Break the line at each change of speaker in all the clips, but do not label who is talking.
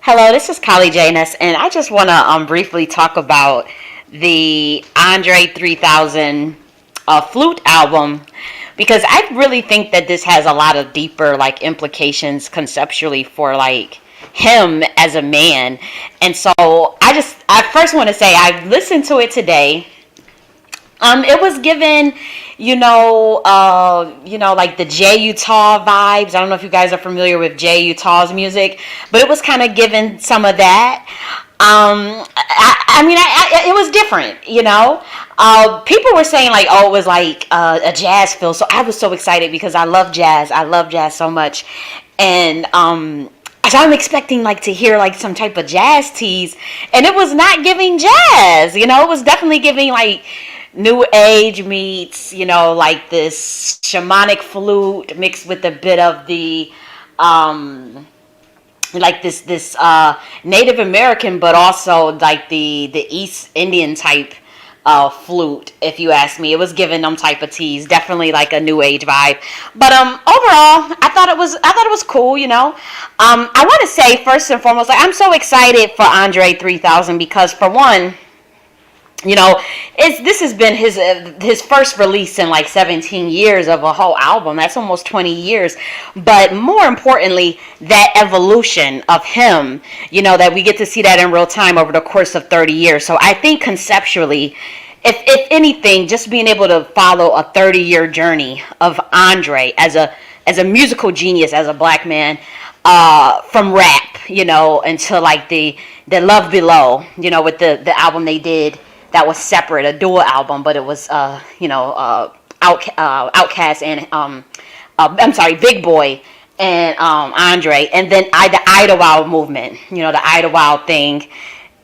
Hello, this is J.N.S, and I just want to briefly talk about the Andre 3000 Flute album because I really think that this has a lot of deeper like implications conceptually for like him as a man. And so I first want to say I listened to it today. It was given, like the J Utah vibes. I don't know if you guys are familiar with J Utah's music, but it was kind of given some of that. It was different, People were saying like, oh, it was like a jazz feel. So I was so excited because I love jazz. I love jazz so much, and so I'm expecting like to hear like some type of jazz tease, and it was not giving jazz. It was definitely giving like new age meets, like this shamanic flute mixed with a bit of the like this Native American, but also like the East Indian type flute. If you ask me, it was giving them type of teas, definitely like a new age vibe. But overall, I thought it was cool. I want to say first and foremost, like I'm so excited for Andre 3000 because for one, this has been his first release in like 17 years of a whole album. That's almost 20 years. But more importantly, that evolution of him, that we get to see that in real time over the course of 30 years. So I think conceptually, if anything, just being able to follow a 30-year journey of Andre as a musical genius, as a black man, from rap, until like the Love Below, with the album they did. That was separate, a dual album, but it was, Outkast and, Big Boy and Andre, and then the Idlewild movement, the Idlewild thing,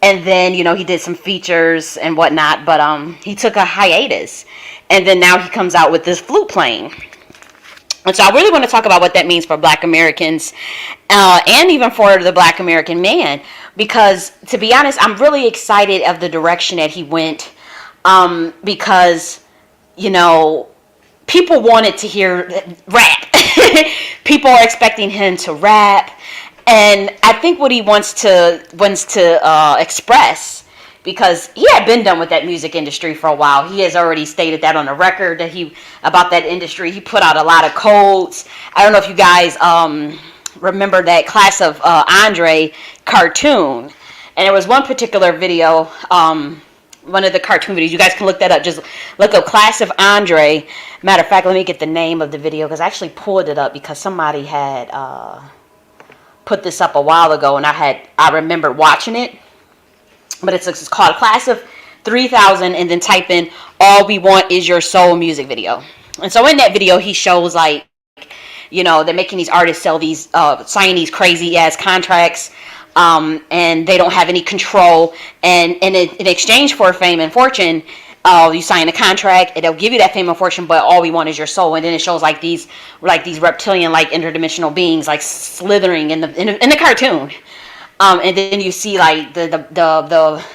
and then, he did some features and whatnot, but he took a hiatus, and then now he comes out with this flute playing. And so I really want to talk about what that means for Black Americans and even for the Black American man. Because, to be honest, I'm really excited of the direction that he went. Because, people wanted to hear rap. People are expecting him to rap. And I think what he wants to express, because he had been done with that music industry for a while. He has already stated that on the record that about that industry. He put out a lot of codes. I don't know if you guys remember that Class of Andre cartoon. And there was one particular video, one of the cartoon videos. You guys can look that up. Just look up Class of Andre. Matter of fact, let me get the name of the video because I actually pulled it up because somebody had put this up a while ago, and I remember watching it. But it's called Class of 3000, and then type in All We Want Is Your Soul music video. And so in that video, he shows like, they're making these artists sell these, sign these crazy ass contracts, and they don't have any control. And in exchange for fame and fortune, you sign a contract, and they'll give you that fame and fortune, but all we want is your soul. And then it shows like these reptilian, like interdimensional beings, like slithering in the cartoon. And then you see like the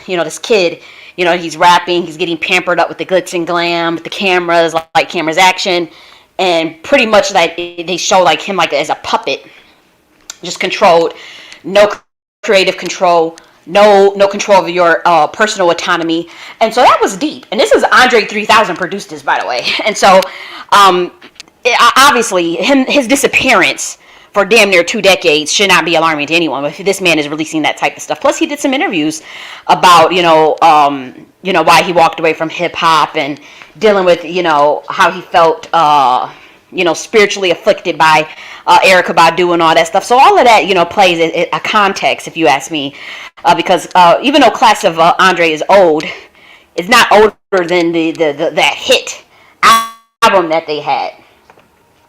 this kid, he's rapping, he's getting pampered up with the glitz and glam, with the cameras, like cameras action, and pretty much like they show like him like as a puppet, just controlled, no creative control, no control of your personal autonomy. And so that was deep. And this is Andre 3000 produced this, by the way. And so obviously his disappearance for damn near 2 decades should not be alarming to anyone. If this man is releasing that type of stuff. Plus, he did some interviews about, why he walked away from hip hop and dealing with, how he felt, spiritually afflicted by Erykah Badu and all that stuff. So all of that, plays a context, if you ask me, because even though Class of Andre is old, it's not older than that hit album that they had,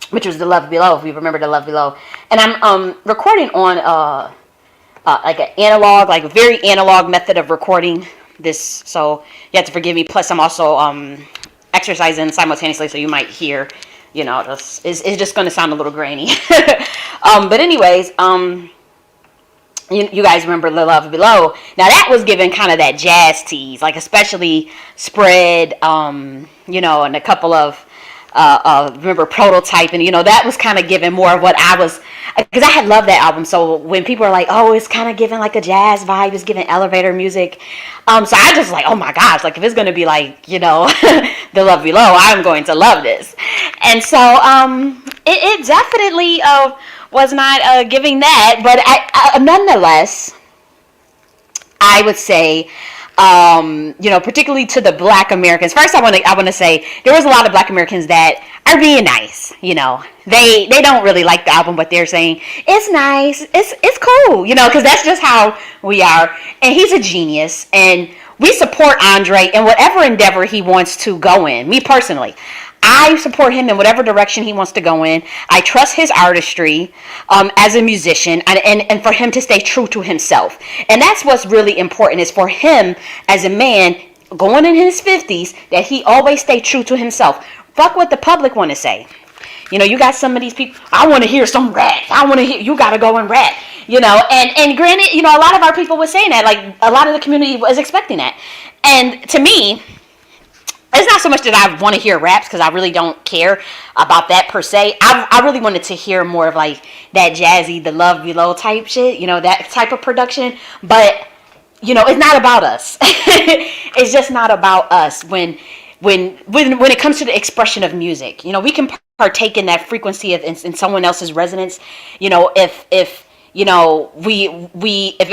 which was the Love Below, if you remember the Love Below. And I'm recording on like an analog, like a very analog method of recording this, so you have to forgive me. Plus, I'm also exercising simultaneously, so you might hear, it's just going to sound a little grainy. But anyways, you guys remember the Love Below. Now, that was given kind of that jazz tease, like especially Spread, and a couple of remember Prototype, and that was kind of giving more of what I was, because I had loved that album. So when people are like, oh, it's kind of giving like a jazz vibe, it's giving elevator music, so I just like, oh my gosh, like if it's gonna be like The Love Below, I'm going to love this. And so it definitely was not giving that, but nonetheless, I would say, particularly to the Black Americans. First, I want to say there was a lot of Black Americans that are being nice. They don't really like the album, but they're saying it's nice, it's cool. Because that's just how we are. And he's a genius, and we support Andre in whatever endeavor he wants to go in. Me personally, I support him in whatever direction he wants to go in. I trust his artistry as a musician, and for him to stay true to himself. And that's what's really important, is for him as a man going in his 50s, that he always stay true to himself. Fuck what the public want to say. You got some of these people, I want to hear some rap. I want to hear, you got to go and rap. And granted, a lot of our people were saying that. Like, a lot of the community was expecting that. And to me, it's not so much that I want to hear raps, because I really don't care about that per se. I really wanted to hear more of like that jazzy, The Love Below type shit, that type of production. But, it's not about us. It's just not about us when it comes to the expression of music. We can partake in that frequency of in someone else's resonance. If it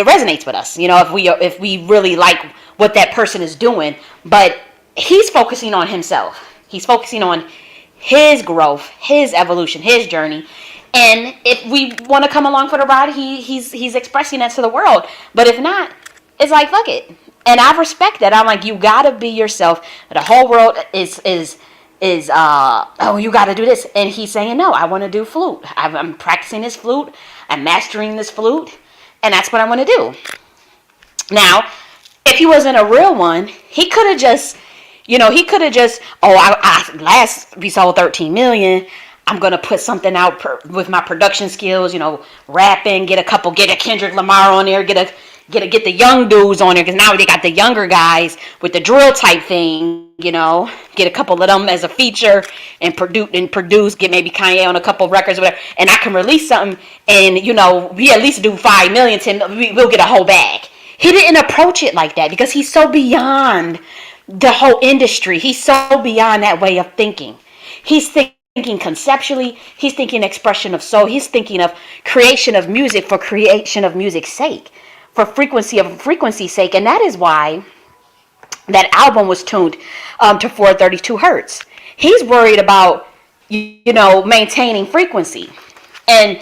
resonates with us. If we really like what that person is doing, but he's focusing on himself. He's focusing on his growth, his evolution, his journey. And if we want to come along for the ride, he's expressing that to the world. But if not, it's like, fuck it. And I respect that. I'm like, you gotta be yourself. The whole world is oh, you gotta do this. And he's saying, no, I want to do flute. I'm practicing this flute. I'm mastering this flute. And that's what I want to do. Now, if he wasn't a real one, he could have just, last we sold 13 million. I'm going to put something out with my production skills, rapping, get a Kendrick Lamar on there, get the young dudes on there, because now they got the younger guys with the drill type thing, get a couple of them as a feature and produce, get maybe Kanye on a couple records or whatever, and I can release something, and, we at least do 5 million, 10 million, we'll get a whole bag. He didn't approach it like that, because he's so beyond the whole industry. He's so beyond that way of thinking. He's thinking conceptually. He's thinking expression of soul. He's thinking of creation of music for creation of music's sake, for frequency's sake. And that is why that album was tuned to 432 hertz. He's worried about, maintaining frequency. And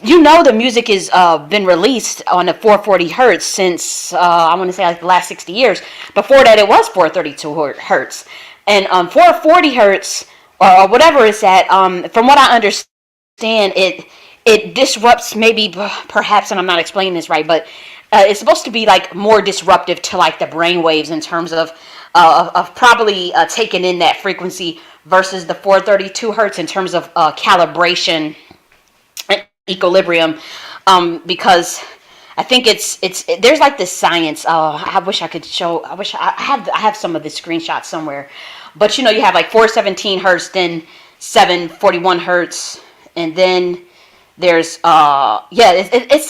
the music has been released on the 440 hertz since, I want to say, like the last 60 years. Before that, it was 432 hertz. And 440 hertz, or whatever it's at, from what I understand, it disrupts, maybe, perhaps, and I'm not explaining this right, but it's supposed to be like more disruptive to like the brain waves, in terms of probably taking in that frequency, versus the 432 hertz in terms of calibration, equilibrium, because I think it's there's like this science. I wish I could show. I have some of the screenshots somewhere, but you have like 417 hertz, then 741 hertz, and then there's it's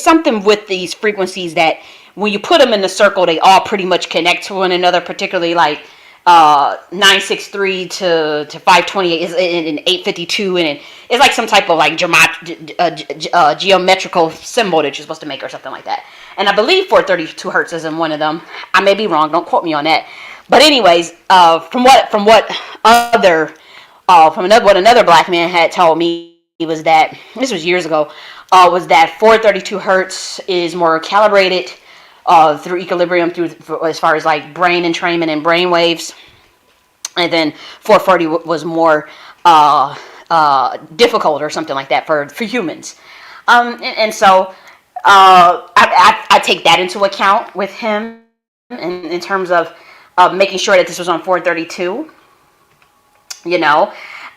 something with these frequencies that when you put them in the circle, they all pretty much connect to one another. Particularly like 963 to 528 is in 852, and it's like some type of like geometrical symbol that you're supposed to make or something like that. And I believe 432 hertz is in one of them. I may be wrong. Don't quote me on that. But anyways, from what another black man had told me, was that, this was years ago, was that 432 hertz is more calibrated through equilibrium, as far as like brain entrainment and brain waves, and then 440 was more difficult or something like that for humans, and so I take that into account with him in terms of making sure that this was on 432,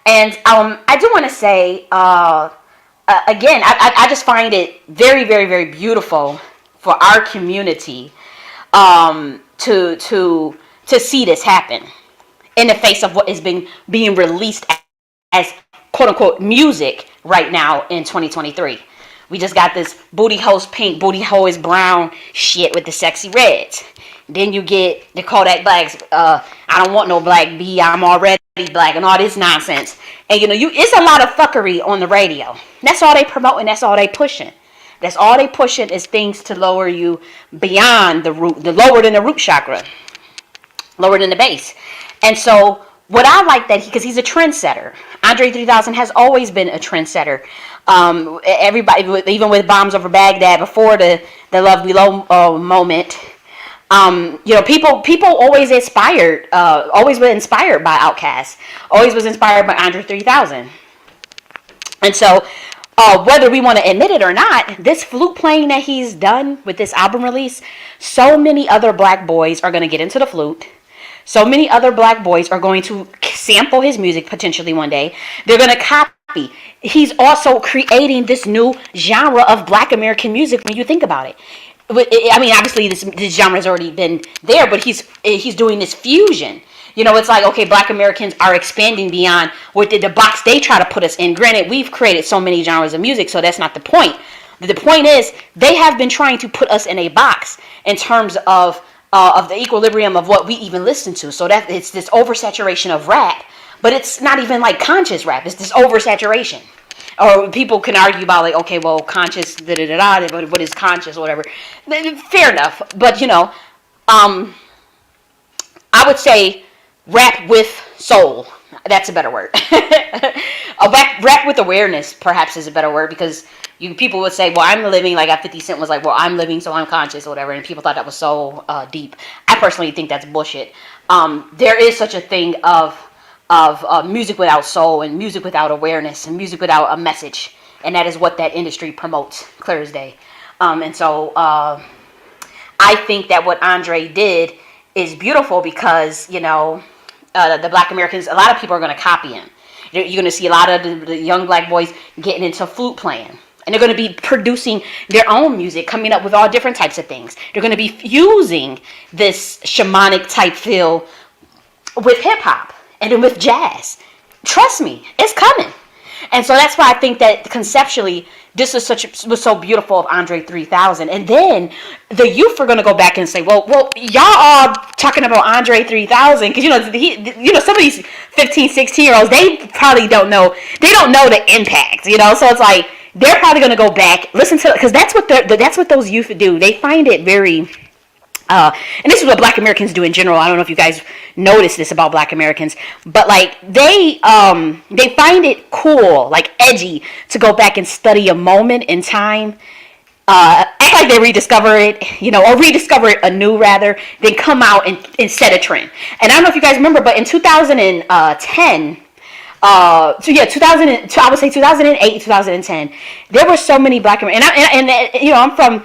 and I do want to say again, I just find it very, very, very beautiful for our community to see this happen in the face of what is being released as quote unquote music right now in 2023. We just got this booty hole's pink, booty hole is brown shit with the sexy reds. Then you get the Kodak Blacks. I don't want no black B. I'm already black and all this nonsense. And it's a lot of fuckery on the radio. That's all they promoting. That's all they pushing. That's all they pushing is things to lower you beyond the root, the lower than the root chakra, lower than the base. And so what I like that because he's a trendsetter. Andre 3000 has always been a trendsetter. Everybody, even with Bombs Over Baghdad before the Love Below moment. People always always were inspired by Outkast, always was inspired by Andre 3000. And so, whether we want to admit it or not, this flute playing that he's done with this album release, so many other black boys are going to get into the flute. So many other black boys are going to sample his music potentially one day. They're going to copy. He's also creating this new genre of black American music when you think about it. I mean, obviously this genre has already been there, but he's doing this fusion. It's like, okay, black Americans are expanding beyond what the box they try to put us in. Granted, we've created so many genres of music, so that's not the point. The point is, they have been trying to put us in a box in terms of the equilibrium of what we even listen to. So that it's this oversaturation of rap, but it's not even like conscious rap. It's this oversaturation. Or people can argue about like, okay, well, conscious, but what is conscious or whatever. Fair enough. But, I would say rap with soul. That's a better word. Rap with awareness, perhaps, is a better word because people would say, well, I'm living, like 50 Cent was like, well, I'm living, so I'm conscious or whatever. And people thought that was so deep. I personally think that's bullshit. There is such a thing of music without soul and music without awareness and music without a message. And that is what that industry promotes, clear as day. And so I think that what Andre did is beautiful because, the black Americans, a lot of people are going to copy him. You're going to see a lot of the young black boys getting into flute playing. And they're going to be producing their own music, coming up with all different types of things. They're going to be fusing this shamanic type feel with hip hop. And then with jazz. Trust me, it's coming. And so that's why I think that conceptually, this was so beautiful of Andre 3000. And then the youth are going to go back and say, well, y'all are talking about Andre 3000 because some of these 15, 16-year-olds, they probably don't know. They don't know the impact, So it's like they're probably going to go back, listen to, because that's what those youth do. They find it very. And this is what black Americans do in general. I don't know if you guys notice this about black Americans, but like they find it cool, like edgy, to go back and study a moment in time, act like they rediscover it, or rediscover it anew rather, than come out and set a trend. And I don't know if you guys remember, but in 2010, I would say 2008, 2010, there were so many black Americans, and I'm from,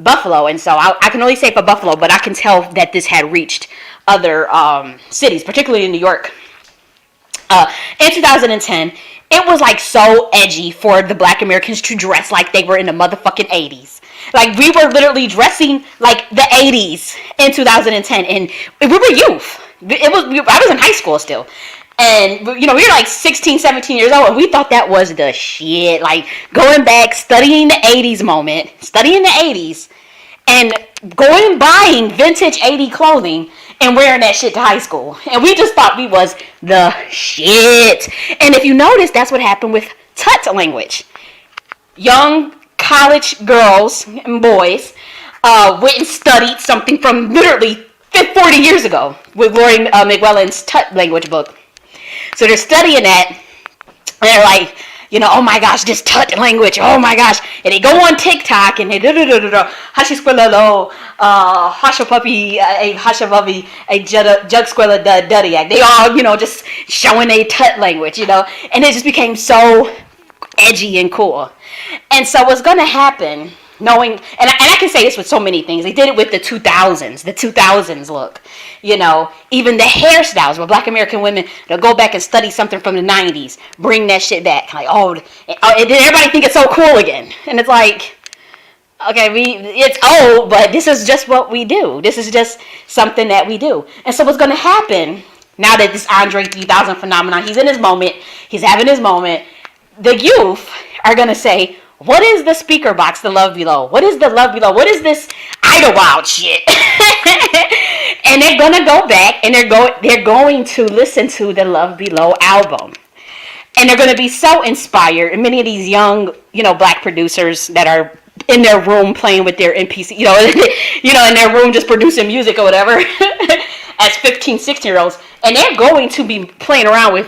Buffalo, and so I can only say for Buffalo, but I can tell that this had reached other cities, particularly in New York. In 2010, it was like so edgy for the black Americans to dress like they were in the motherfucking 80s. Like we were literally dressing like the 80s in 2010, and we were youth. I was in high school still. And, we were like 16, 17 years old, and we thought that was the shit. Like, going back, studying the 80s moment, studying the 80s, and going and buying vintage 80 clothing and wearing that shit to high school. And we just thought we was the shit. And if you notice, that's what happened with Tut language. Young college girls and boys went and studied something from literally 40 years ago with Lori McWellin's Tut language book. So they're studying that, and they're like, oh my gosh, this Tut language, oh my gosh. And they go on TikTok, and they Hashi squilla lo, Hasha puppy, a Hasha bubby, a jug squilla duddy. They all, just showing a Tut language, and it just became so edgy and cool. And so what's going to happen, knowing, and I can say this with so many things. They did it with the 2000s look. Even the hairstyles where black American women, they'll go back and study something from the 90s, bring that shit back. Like, and then everybody think it's so cool again. And it's like, okay, it's old, but this is just what we do. This is just something that we do. And so what's going to happen Now that this Andre 3000 phenomenon, he's in his moment, he's having his moment, the youth are going to say, what is the speaker box, the Love Below? What is the Love Below? What is this Idlewild shit? And they're going to go back and they're going to listen to the Love Below album. And they're going to be so inspired. And many of these young, black producers that are in their room playing with their MPC, in their room just producing music or whatever, as 15, 16-year-olds, and they're going to be playing around with,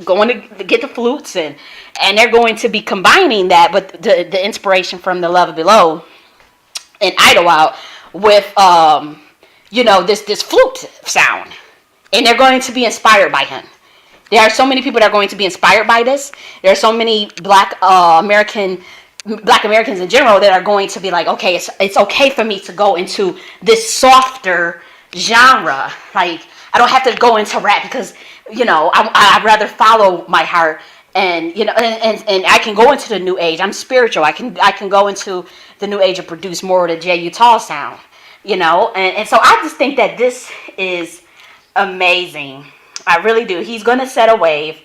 going to get the flutes, and they're going to be combining that with the inspiration from the Love Below and Idlewild with, this flute sound, and they're going to be inspired by him. There are so many people that are going to be inspired by this. There are so many Black Americans in general that are going to be like, okay, it's okay for me to go into this softer genre. Like, I don't have to go into rap because, I'd rather follow my heart, and and I can go into the new age. I'm spiritual. I can go into the new age and produce more of the J. Utah sound, and so I just think that this is amazing. I really do. He's going to set a wave.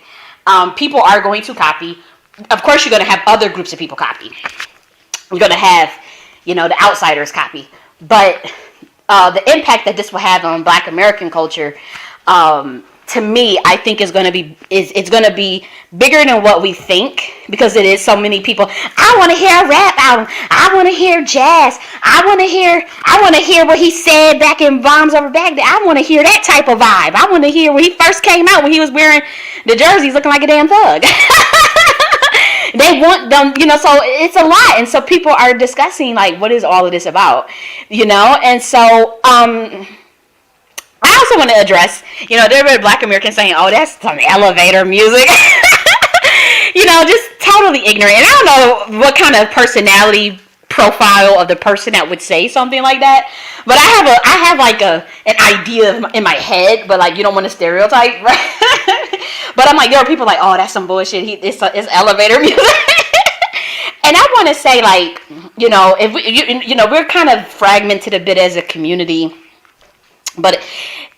People are going to copy. Of course, you're going to have other groups of people copy. You're going to have, the outsiders copy. But the impact that this will have on Black American culture, to me, I think is going to be it's going to be bigger than what we think, because it is so many people. I want to hear a rap album. I want to hear jazz. I want to hear what he said back in Bombs Over Baghdad. I want to hear that type of vibe. I want to hear when he first came out, when he was wearing the jerseys looking like a damn thug. They want them, so it's a lot. And so people are discussing, like, what is all of this about, And so, I also want to address, there were Black Americans saying, oh, that's some elevator music. Just totally ignorant. And I don't know what kind of personality profile of the person that would say something like that. But I have like an idea in my head, but like, you don't want to stereotype, right? But I'm like, there are people like, oh, that's some bullshit. It's elevator music. And I want to say, like, if we're kind of fragmented a bit as a community. But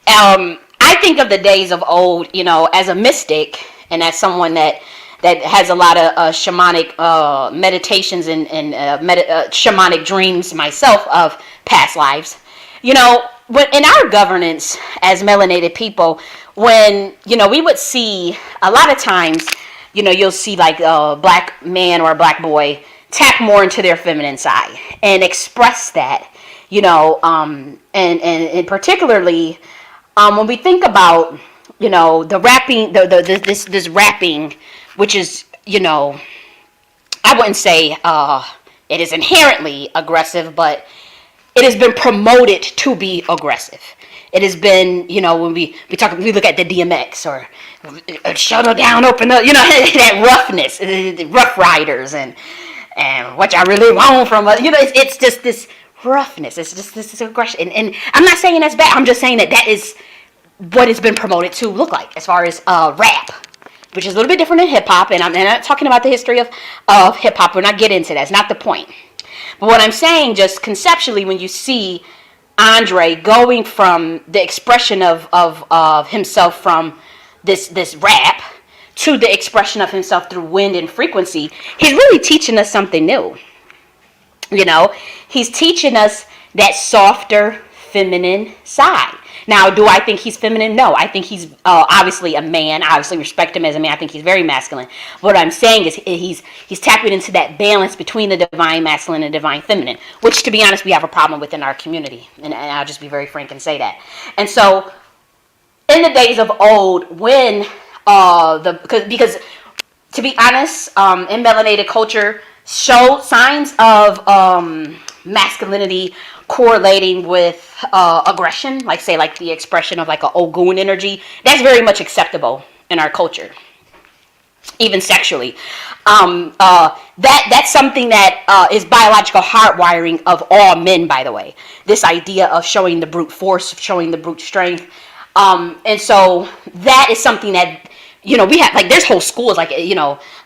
I think of the days of old, as a mystic and as someone that has a lot of shamanic meditations and shamanic dreams myself of past lives. When in our governance as melanated people, when, we would see a lot of times, you'll see like a Black man or a Black boy tap more into their feminine side and express that. And particularly when we think about, the rapping, this rapping, which is, I wouldn't say it is inherently aggressive, but it has been promoted to be aggressive. It has been, when we look at the DMX or shut down, open up, that roughness, the Rough Riders, and what I really want from, it's just this roughness. It's just this aggression, and I'm not saying that's bad. I'm just saying that is what it's been promoted to look like as far as rap, which is a little bit different than hip hop. And I'm not talking about the history of hip hop. We're not getting into that. It's not the point. But what I'm saying, just conceptually, when you see Andre going from the expression of himself from this rap to the expression of himself through wind and frequency, he's really teaching us something new. He's teaching us that softer, feminine side. Now, do I think he's feminine? No, I think he's obviously a man. I obviously respect him as a man. I think he's very masculine. What I'm saying is he's tapping into that balance between the divine masculine and divine feminine, which, to be honest, we have a problem with in our community. And I'll just be very frank and say that. And so, in the days of old, when because to be honest, in melanated culture, show signs of masculinity correlating with aggression, like the expression of like a Ogun energy, that's very much acceptable in our culture, even sexually. That's something that is biological hardwiring of all men, by the way. This idea of showing the brute force, showing the brute strength, and so that is something that we have, like, there's whole schools, like,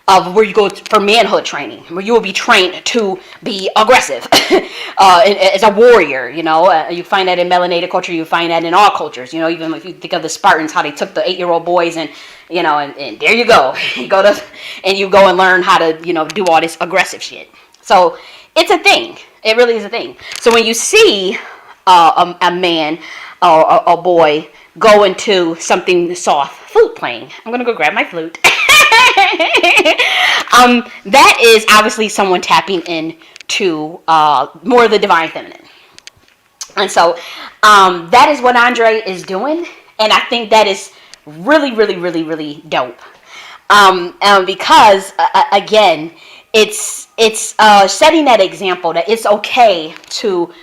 of where you go for manhood training, where you will be trained to be aggressive as a warrior. You find that in melanated culture. You find that in all cultures. Even if you think of the Spartans, how they took the 8-year-old boys and and there you go, you go and learn how to do all this aggressive shit. So it's a thing. It really is a thing. So when you see a man or a boy go into something soft, flute playing. I'm gonna go grab my flute. That is obviously someone tapping into more of the divine feminine. And so that is what Andre is doing. And I think that is really, really, really, really dope. Because, again, it's setting that example that it's okay to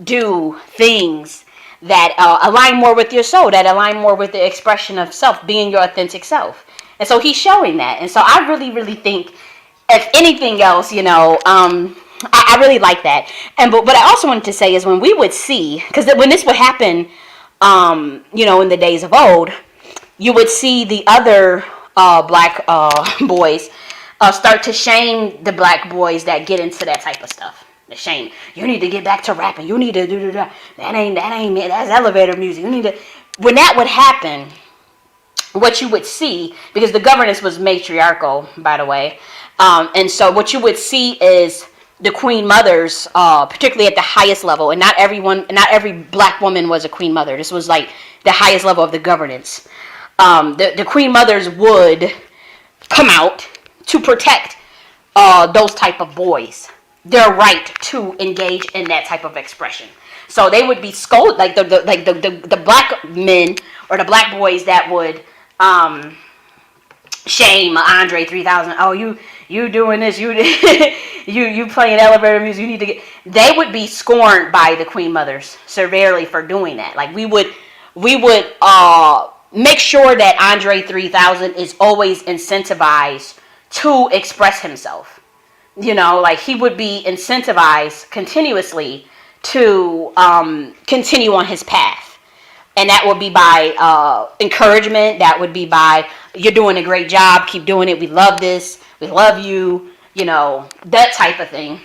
do things that align more with your soul, that align more with the expression of self, being your authentic self. And so he's showing that. And so I really, really think, if anything else, I really like that. And but what I also wanted to say is when we would see, because when this would happen, in the days of old, you would see the other black boys start to shame the black boys that get into that type of stuff. The shame. You need to get back to rapping. You need to do that. That ain't that's elevator music. You need to. When that would happen, what you would see, because the governance was matriarchal, by the way, and so what you would see is the queen mothers, particularly at the highest level, and not every black woman was a queen mother. This was like the highest level of the governance. The queen mothers would come out to protect those type of boys, their right to engage in that type of expression. So they would be scolded, like the black men or the black boys that would shame Andre 3000. Oh, you doing this? You you playing elevator music? You need to get. They would be scorned by the queen mothers severely for doing that. Like we would make sure that Andre 3000 is always incentivized to express himself. Like he would be incentivized continuously to continue on his path. And that would be by encouragement. That would be by, you're doing a great job. Keep doing it. We love this. We love you. That type of thing.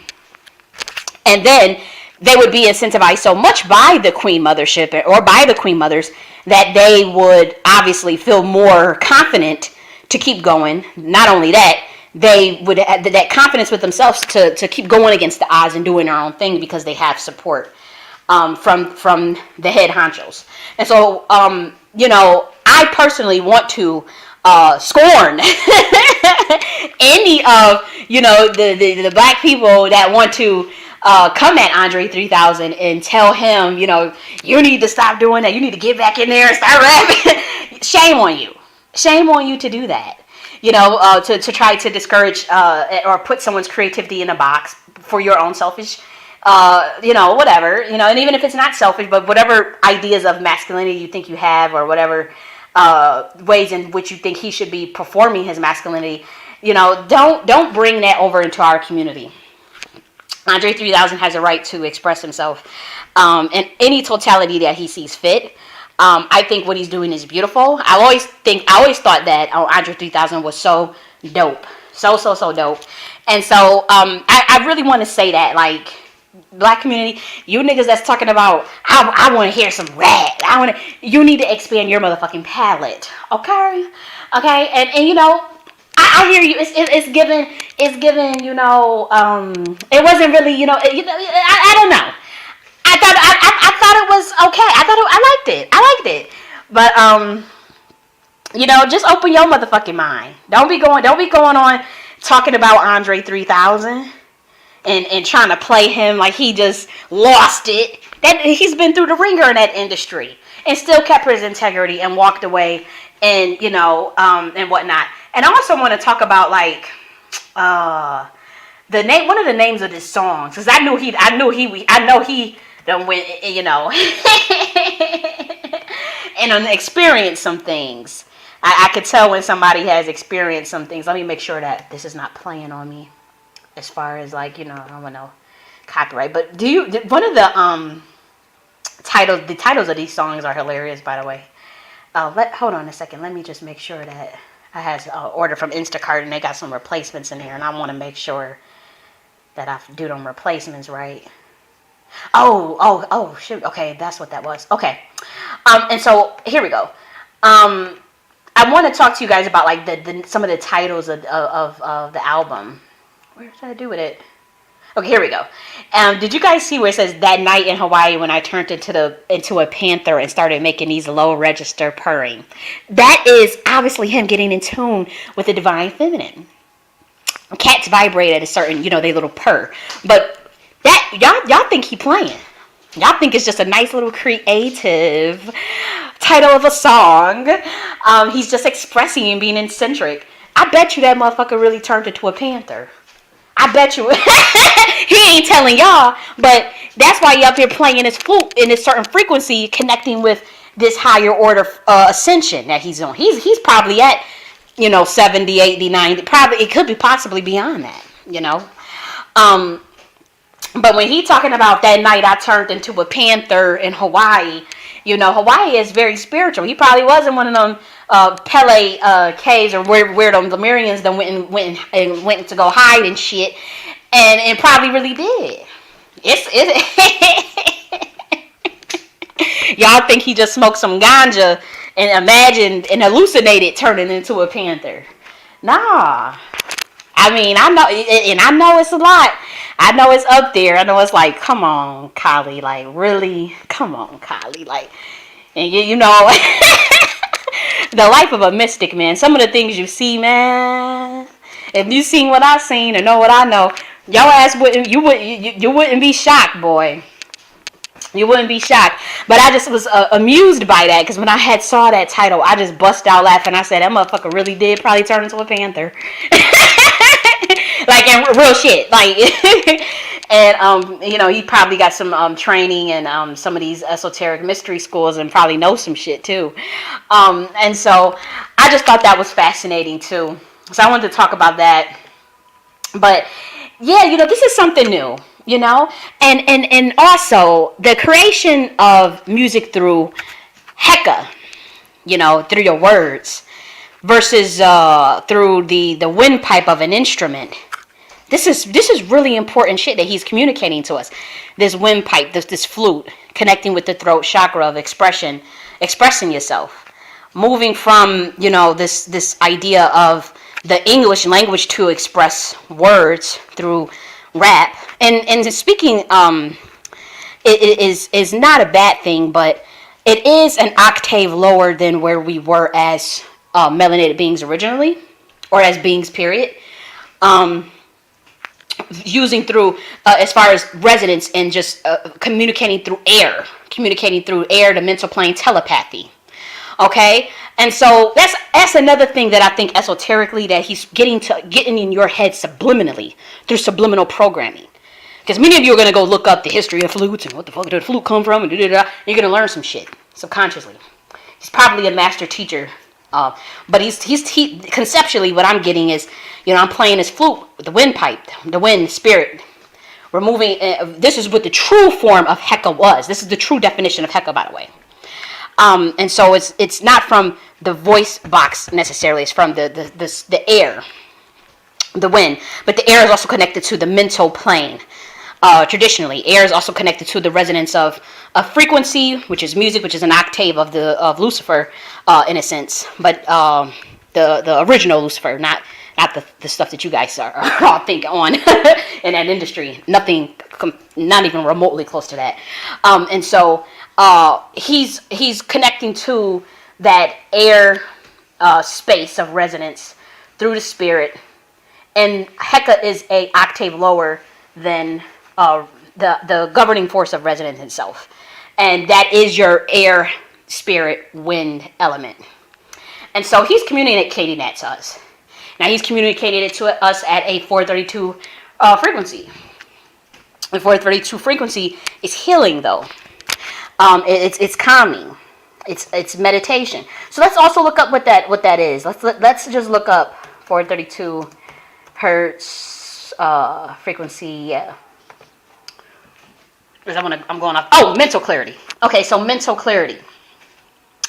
And then they would be incentivized so much by the queen mothership or by the queen mothers that they would obviously feel more confident to keep going. Not only that, they would have that confidence with themselves to keep going against the odds and doing their own thing because they have support from the head honchos. And so, I personally want to scorn any of, the black people that want to come at Andre 3000 and tell him, you need to stop doing that. You need to get back in there and start rapping. Shame on you. Shame on you to do that. To try to discourage or put someone's creativity in a box for your own selfish, whatever, and even if it's not selfish, but whatever ideas of masculinity you think you have, or whatever ways in which you think he should be performing his masculinity, don't bring that over into our community. Andre 3000 has a right to express himself in any totality that he sees fit. I think what he's doing is beautiful. I always thought that Andre 3000 was so dope. So dope. And so I really want to say that, like, black community, you niggas that's talking about, I want to hear some rap. You need to expand your motherfucking palette. Okay? And I hear you. It's given, it wasn't really, I don't know. I thought it was okay. I liked it. But just open your motherfucking mind. Don't be going on talking about Andre 3000 and trying to play him like he just lost it. That he's been through the ringer in that industry and still kept his integrity and walked away and and whatnot. And I also want to talk about like the name, one of the names of this song, because I know he done went, and experienced some things. I could tell when somebody has experienced some things. Let me make sure that this is not playing on me, as far as like I don't want no copyright. But one of the titles of these songs are hilarious, by the way. Hold on a second. Let me just make sure that I had order from Instacart and they got some replacements in here, and I want to make sure that I do them replacements right. Oh, shoot. Okay, that's what that was. Okay. And so here we go. I want to talk to you guys about like the some of the titles of the album. Where did I do with it? Okay, here we go. Did you guys see where it says that night in Hawaii when I turned into a panther and started making these low register purring? That is obviously him getting in tune with the divine feminine. Cats vibrate at a certain, they little purr, but that y'all think he playing. Y'all think it's just a nice little creative title of a song. He's just expressing and being eccentric. I bet you that motherfucker really turned into a panther. I bet you. He ain't telling y'all, but that's why he up here playing his flute in a certain frequency, connecting with this higher order ascension that he's on. He's probably at, 70, 80, 90. Probably, it could be possibly beyond that, But when he talking about that night I turned into a panther in Hawaii, Hawaii is very spiritual. He probably wasn't one of them Pele caves or where them Lemurians then went to go hide and shit, and probably really did. Y'all think he just smoked some ganja and imagined and hallucinated turning into a panther? Nah. I mean, I know, and I know it's a lot. I know it's up there. I know it's like, come on, Kylie, like, really? Come on, Kylie, like, and the life of a mystic, man. Some of the things you see, man. If you seen what I seen and know what I know, your ass wouldn't be shocked, boy. You wouldn't be shocked. But I just was amused by that, because when I had saw that title, I just bust out laughing. I said, that motherfucker really did probably turn into a panther. Like, in real shit. Like, and, he probably got some training in some of these esoteric mystery schools and probably knows some shit, too. And so I just thought that was fascinating, too. So I wanted to talk about that. But, yeah, this is something new. And also the creation of music through Heka, through your words, versus through the windpipe of an instrument. This is really important shit that he's communicating to us. This windpipe, this flute, connecting with the throat chakra of expressing yourself, moving from this idea of the English language to express words through rap, and speaking it is not a bad thing, but it is an octave lower than where we were as melanated beings originally, or as beings, period. Using through as far as resonance and just communicating through air, the mental plane, telepathy. Okay, and so that's another thing that I think esoterically that he's getting in your head subliminally through subliminal programming. Because many of you are gonna go look up the history of flutes and what the fuck did the flute come from, and you're gonna learn some shit subconsciously. He's probably a master teacher, but he conceptually what I'm getting is, I'm playing his flute with the windpipe, the wind spirit. Removing this is what the true form of Heka was. This is the true definition of Heka, by the way. And so it's not from the voice box necessarily. It's from the air, the wind. But the air is also connected to the mental plane. Traditionally, air is also connected to the resonance of frequency, which is music, which is an octave of Lucifer, in a sense. But the original Lucifer, not the stuff that you guys are all think on in that industry. Nothing, not even remotely close to that. And so. He's connecting to that air space of resonance through the spirit, and Heka is a octave lower than the governing force of resonance itself, and that is your air, spirit, wind element. And so he's communicating that to us. Now he's communicating it to us at a 432 frequency. The 432 frequency is healing, though. It's calming. It's meditation. So let's also look up what that is. Let's just look up 432 hertz frequency. Yeah. I'm going off. Oh, mental clarity. Okay, so mental clarity.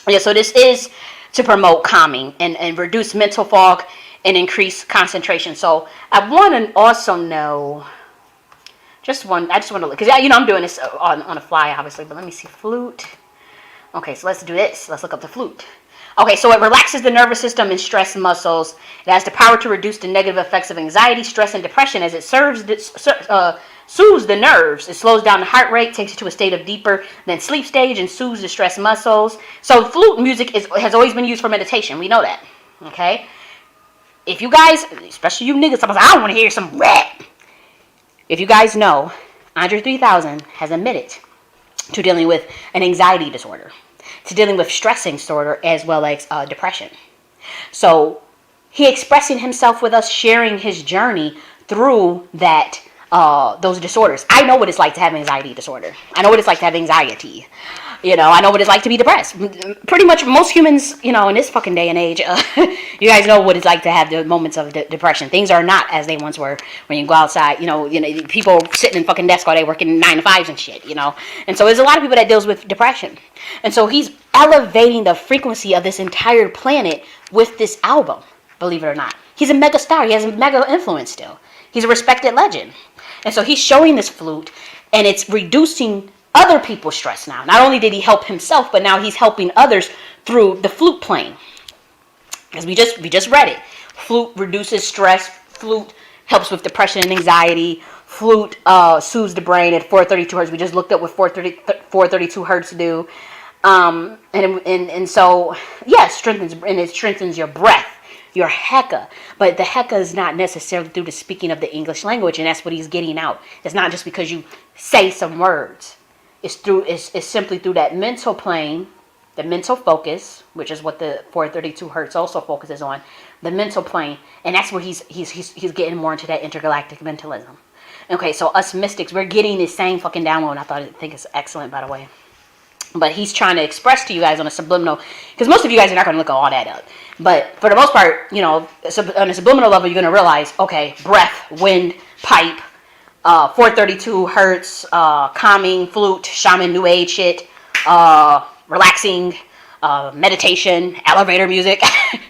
Yeah. So this is to promote calming and reduce mental fog and increase concentration. So I want to also know I just want to look, because I'm doing this on a fly, obviously, but let me see. Flute. Okay, so let's do this. Let's look up the flute. Okay, so it relaxes the nervous system and stress muscles. It has the power to reduce the negative effects of anxiety, stress, and depression as it soothes the nerves. It slows down the heart rate, takes you to a state of deeper than sleep stage, and soothes the stress muscles. So flute music has always been used for meditation. We know that. Okay? If you guys, especially you niggas, I don't want to hear some rap. If you guys know, Andre 3000 has admitted to dealing with an anxiety disorder, to dealing with stressing disorder, as well as depression. So he expressing himself with us, sharing his journey through that those disorders. I know what it's like to have anxiety disorder. I know what it's like to have anxiety. I know what it's like to be depressed. Pretty much most humans, in this fucking day and age, you guys know what it's like to have the moments of depression. Things are not as they once were when you go outside. People sitting in fucking desk all day working 9 to 5s and shit, And so there's a lot of people that deals with depression. And so he's elevating the frequency of this entire planet with this album, believe it or not. He's a mega star. He has a mega influence still. He's a respected legend. And so he's showing this flute, and it's reducing other people's stress now. Not only did he help himself, but now he's helping others through the flute playing. Because we just read it. Flute reduces stress. Flute helps with depression and anxiety. Flute soothes the brain at 432 hertz. We just looked up what 432 hertz do. And so, yeah, it strengthens your breath, your Heka. But the Heka is not necessarily through the speaking of the English language, and that's what he's getting out. It's not just because you say some words. It's simply through that mental plane, the mental focus, which is what the 432 hertz also focuses on, the mental plane, and that's where he's getting more into that intergalactic mentalism. Okay, so us mystics, we're getting this same fucking download. I think it's excellent, by the way. But he's trying to express to you guys on a subliminal, because most of you guys are not going to look all that up. But for the most part, on a subliminal level, you're going to realize, okay, breath, wind, pipe, 432 hertz, calming, flute, shaman, new age shit, relaxing, meditation, elevator music,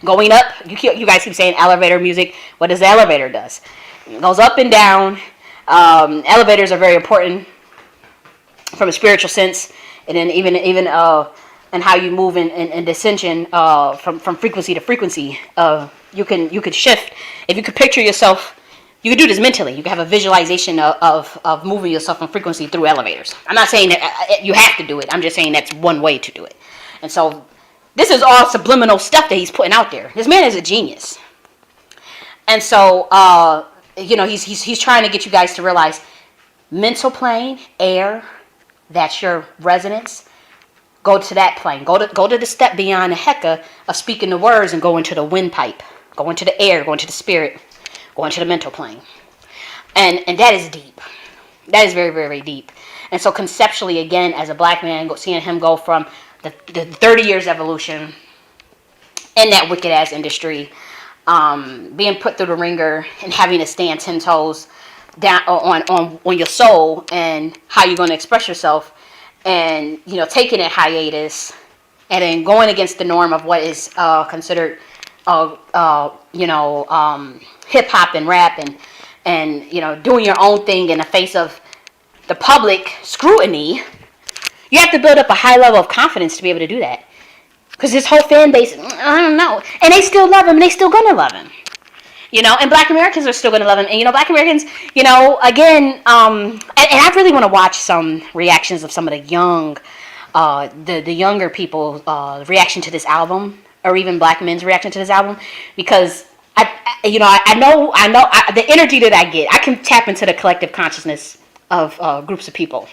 going up. You guys keep saying elevator music. What does the elevator does? It goes up and down. Elevators are very important from a spiritual sense, and then even and how you move in descension from frequency to frequency. You could shift. If you could picture yourself. You can do this mentally. You can have a visualization of moving yourself from frequency through elevators. I'm not saying that you have to do it. I'm just saying that's one way to do it. And so this is all subliminal stuff that he's putting out there. This man is a genius. And so, he's trying to get you guys to realize mental plane, air, that's your resonance. Go to that plane. Go to the step beyond the Heka of speaking the words and go into the windpipe. Go into the air, go into the spirit. Going to the mental plane. And that is deep. That is very, very deep. And so conceptually, again, as a black man, seeing him go from the 30 years evolution in that wicked-ass industry, being put through the ringer and having to stand 10 toes down on your soul and how you're going to express yourself, and, taking a hiatus and then going against the norm of what is considered hip hop and rap and doing your own thing in the face of the public scrutiny. You have to build up a high level of confidence to be able to do that, because his whole fan base, I don't know, and they still love him, and they still gonna love him, and black Americans are still gonna love him, and black Americans, again, and I really want to watch some reactions of some of the young the younger people's reaction to this album, or even black men's reaction to this album, because I know the energy that I get, I can tap into the collective consciousness of groups of people,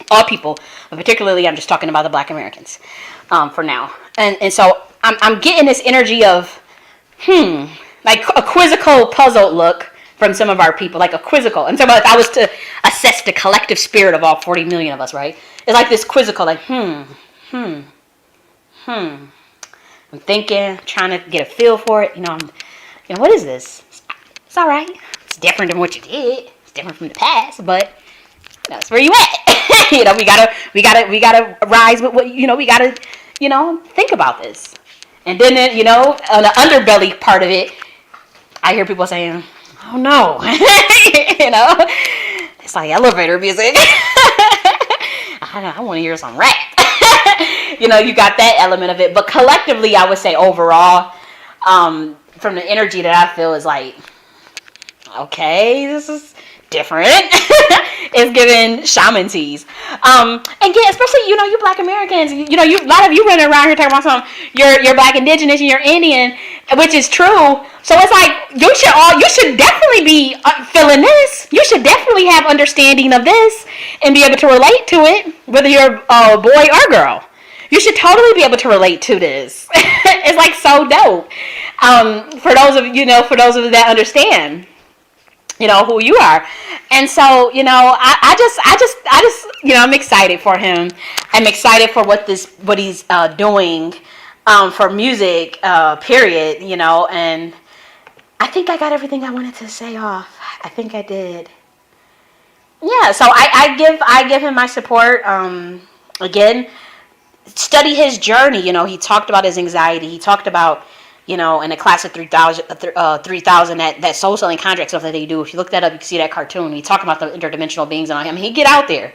all people, but particularly I'm just talking about the black Americans for now, and so I'm getting this energy of like a quizzical, puzzled look from some of our people, like a quizzical. And so if I was to assess the collective spirit of all 40 million of us, right, it's like this quizzical, like I'm thinking, trying to get a feel for it. What is this? It's all right. It's different than what you did. It's different from the past, but that's where you at. We gotta rise with what we gotta think about this. And then, on the underbelly part of it, I hear people saying, "Oh no," it's like elevator music. I want to hear some rap. You got that element of it, but collectively, I would say overall, from the energy that I feel is like, okay, this is different. It's giving shaman teas. And yeah, especially, you Black Americans, a lot of you running around here talking about something, you're Black indigenous and you're Indian, which is true. So it's like, you should definitely be feeling this. You should definitely have understanding of this and be able to relate to it, whether you're a boy or girl. You should totally be able to relate to this. It's like so dope. For those of you that understand, who you are. And so, I just, I'm excited for him. I'm excited for what he's doing, for music, period, and I think I got everything I wanted to say off. I think I did. Yeah, so I give him my support. Again, study his journey. He talked about his anxiety. He talked about, in the class of 3000, that soul selling contract stuff that they do. If you look that up, you can see that cartoon. He talked about the interdimensional beings and all him. He get out there,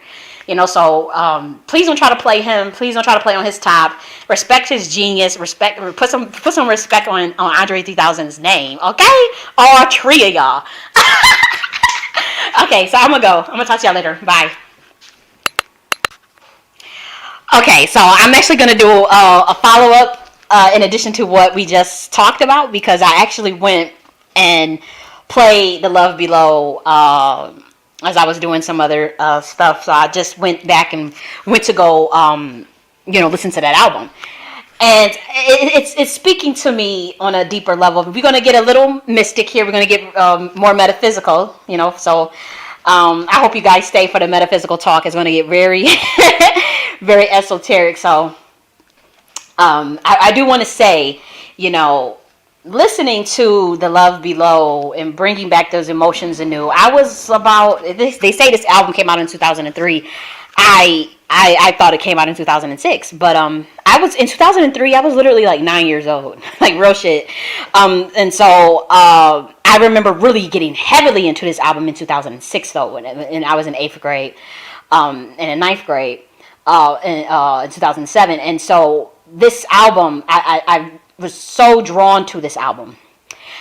So please don't try to play him. Please don't try to play on his top. Respect his genius. Put some respect on Andre 3000's name. Okay, all three of y'all. Okay, so I'm gonna go. I'm gonna talk to y'all later. Bye. Okay, so I'm actually gonna do a follow up. In addition to what we just talked about, because I actually went and played The Love Below as I was doing some other stuff. So I just went back and went to go, listen to that album. And it's speaking to me on a deeper level. We're going to get a little mystic here. We're going to get more metaphysical, So I hope you guys stay for the metaphysical talk. It's going to get very, very esoteric. So I do want to say, listening to The Love Below and bringing back those emotions anew. I was about, they say this album came out in 2003. I thought it came out in 2006, but I was in 2003. I was literally like 9 years old, like real shit. And so I remember really getting heavily into this album in 2006, though, and I was in 8th grade, and in 9th grade in 2007, and so. This album, I was so drawn to this album.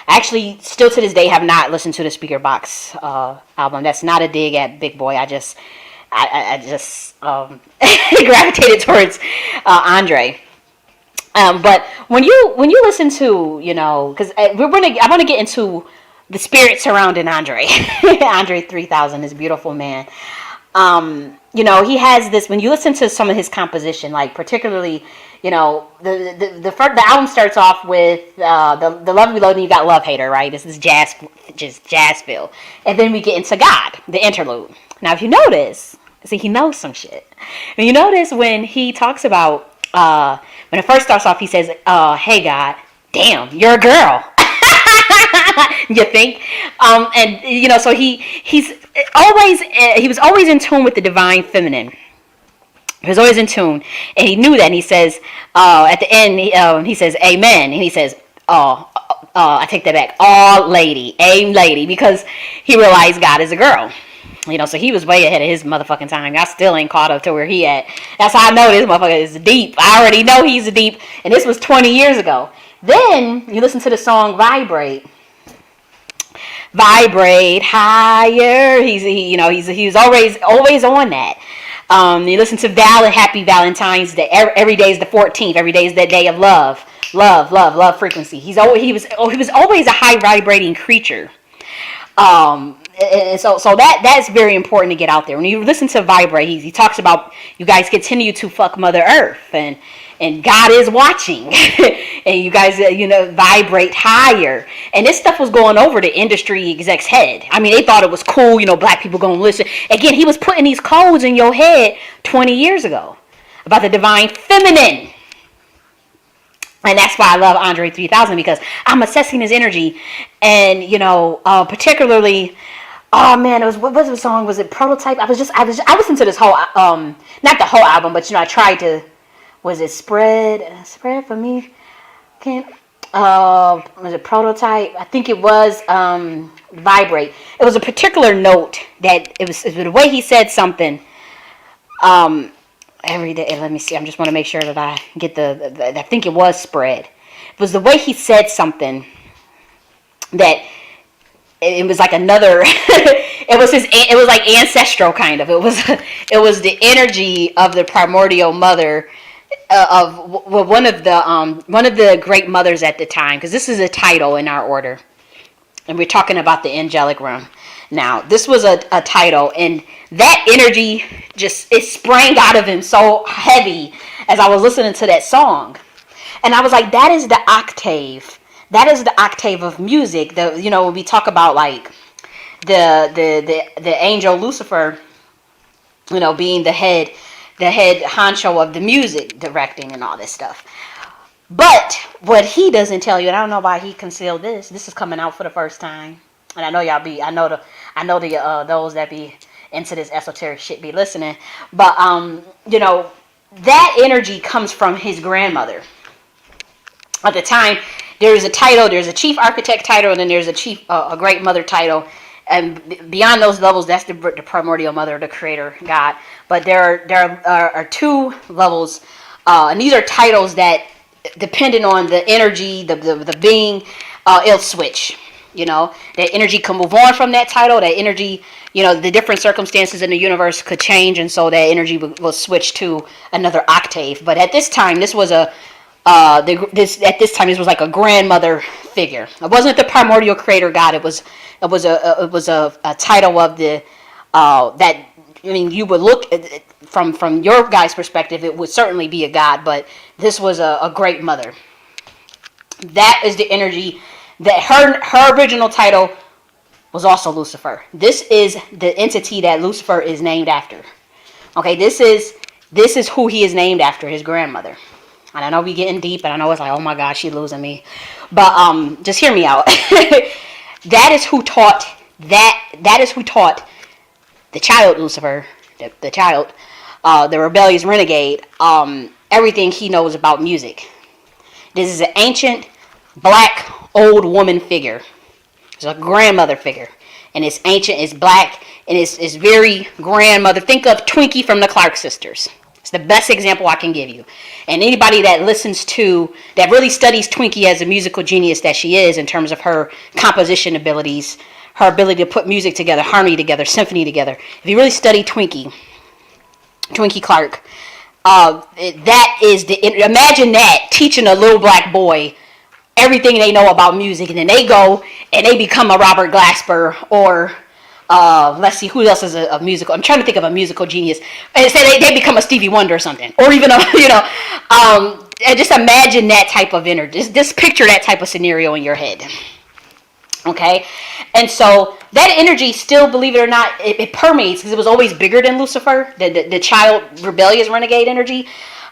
I actually, still to this day, have not listened to the Speaker Box album. That's not a dig at Big Boy. I just gravitated towards Andre. But when you listen to, because I want to get into the spirit surrounding Andre. Andre 3000, this beautiful man. He has this, when you listen to some of his composition, like particularly, the album starts off with the Love Below, and you got Love Hater, right? This is jazz feel. And then we get into God, the interlude. Now, if you notice, see, he knows some shit. And you notice when he talks about, when it first starts off, he says, hey, God, damn, you're a girl. You think? So he was always in tune with the divine feminine. He was always in tune, and he knew that. And he says, at the end, he says, "Amen," and he says, I take that back, all lady, aim lady, because he realized God is a girl. So he was way ahead of his motherfucking time. I still ain't caught up to where he at. That's how I know this motherfucker is deep. I already know he's deep, and this was 20 years ago. Then you listen to the song "Vibrate." Vibrate higher. He was always on that. You listen to Happy Valentine's Day. Every day is the 14th. Every day is that day of love frequency. He was always a high vibrating creature. And so that's very important to get out there. When you listen to Vibrate, he talks about you guys continue to fuck Mother Earth and God is watching, and you guys vibrate higher. And this stuff was going over the industry exec's head. I mean, they thought it was cool, Black people gonna listen. Again, he was putting these codes in your head 20 years ago about the divine feminine. And that's why I love Andre 3000, because I'm assessing his energy, and particularly. Oh man, what was the song? Was it Prototype? I listened to this whole not the whole album, but I tried to. Was it Spread for Me? Can't. Was it prototype? I think it was vibrate. It was a particular note that it was the way he said something. Every day. Let me see. I just want to make sure that I get I think it was spread. It was the way he said something that it was like another. It was his. It was like ancestral kind of. It was. It was the energy of the primordial mother. Of one of the great mothers at the time, because this is a title in our order, and we're talking about the angelic realm. Now, this was a title, and that energy just it sprang out of him so heavy as I was listening to that song, and I was like, that is the octave. That is the octave of music. When we talk about like the angel Lucifer, being the head honcho of the music directing and all this stuff. But what he doesn't tell you, and I don't know why he concealed this. This is coming out for the first time, and I know I know the those that be into this esoteric shit be listening. But that energy comes from his grandmother. At the time, there's a title, there's a chief architect title, and then there's a great mother title. And beyond those levels, that's the primordial mother, the creator, God. But there are two levels, and these are titles that, depending on the energy, the being, it'll switch. That energy can move on from that title. That energy, the different circumstances in the universe could change, and so that energy will switch to another octave. But at this time, this was this was like a grandmother figure. It wasn't the primordial creator God. It was a title of the that. I mean, you would look at it from your guy's perspective, it would certainly be a god, but this was a great mother. That is the energy that her original title was also Lucifer. This is the entity that Lucifer is named after. Okay, this is who he is named after, his grandmother. And I know we getting deep, and I know it's like, oh my God, she's losing me. But just hear me out. That is who taught the child Lucifer, the child, the rebellious renegade, everything he knows about music. This is an ancient black old woman figure. It's a grandmother figure, and it's ancient, it's black, and it's very grandmother. Think of Twinkie from the Clark sisters. It's the best example I can give you. And anybody that that really studies Twinkie as a musical genius that she is in terms of her composition abilities, her ability to put music together, harmony together, symphony together. If you really study Twinkie Clark, imagine that teaching a little black boy everything they know about music, and then they go and they become a Robert Glasper or let's see, who else is a musical? I'm trying to think of a musical genius. And say they become a Stevie Wonder or something, or even and just imagine that type of energy. Just picture that type of scenario in your head. Okay, and so that energy still, believe it or not, it permeates, because it was always bigger than Lucifer, the child rebellious renegade energy.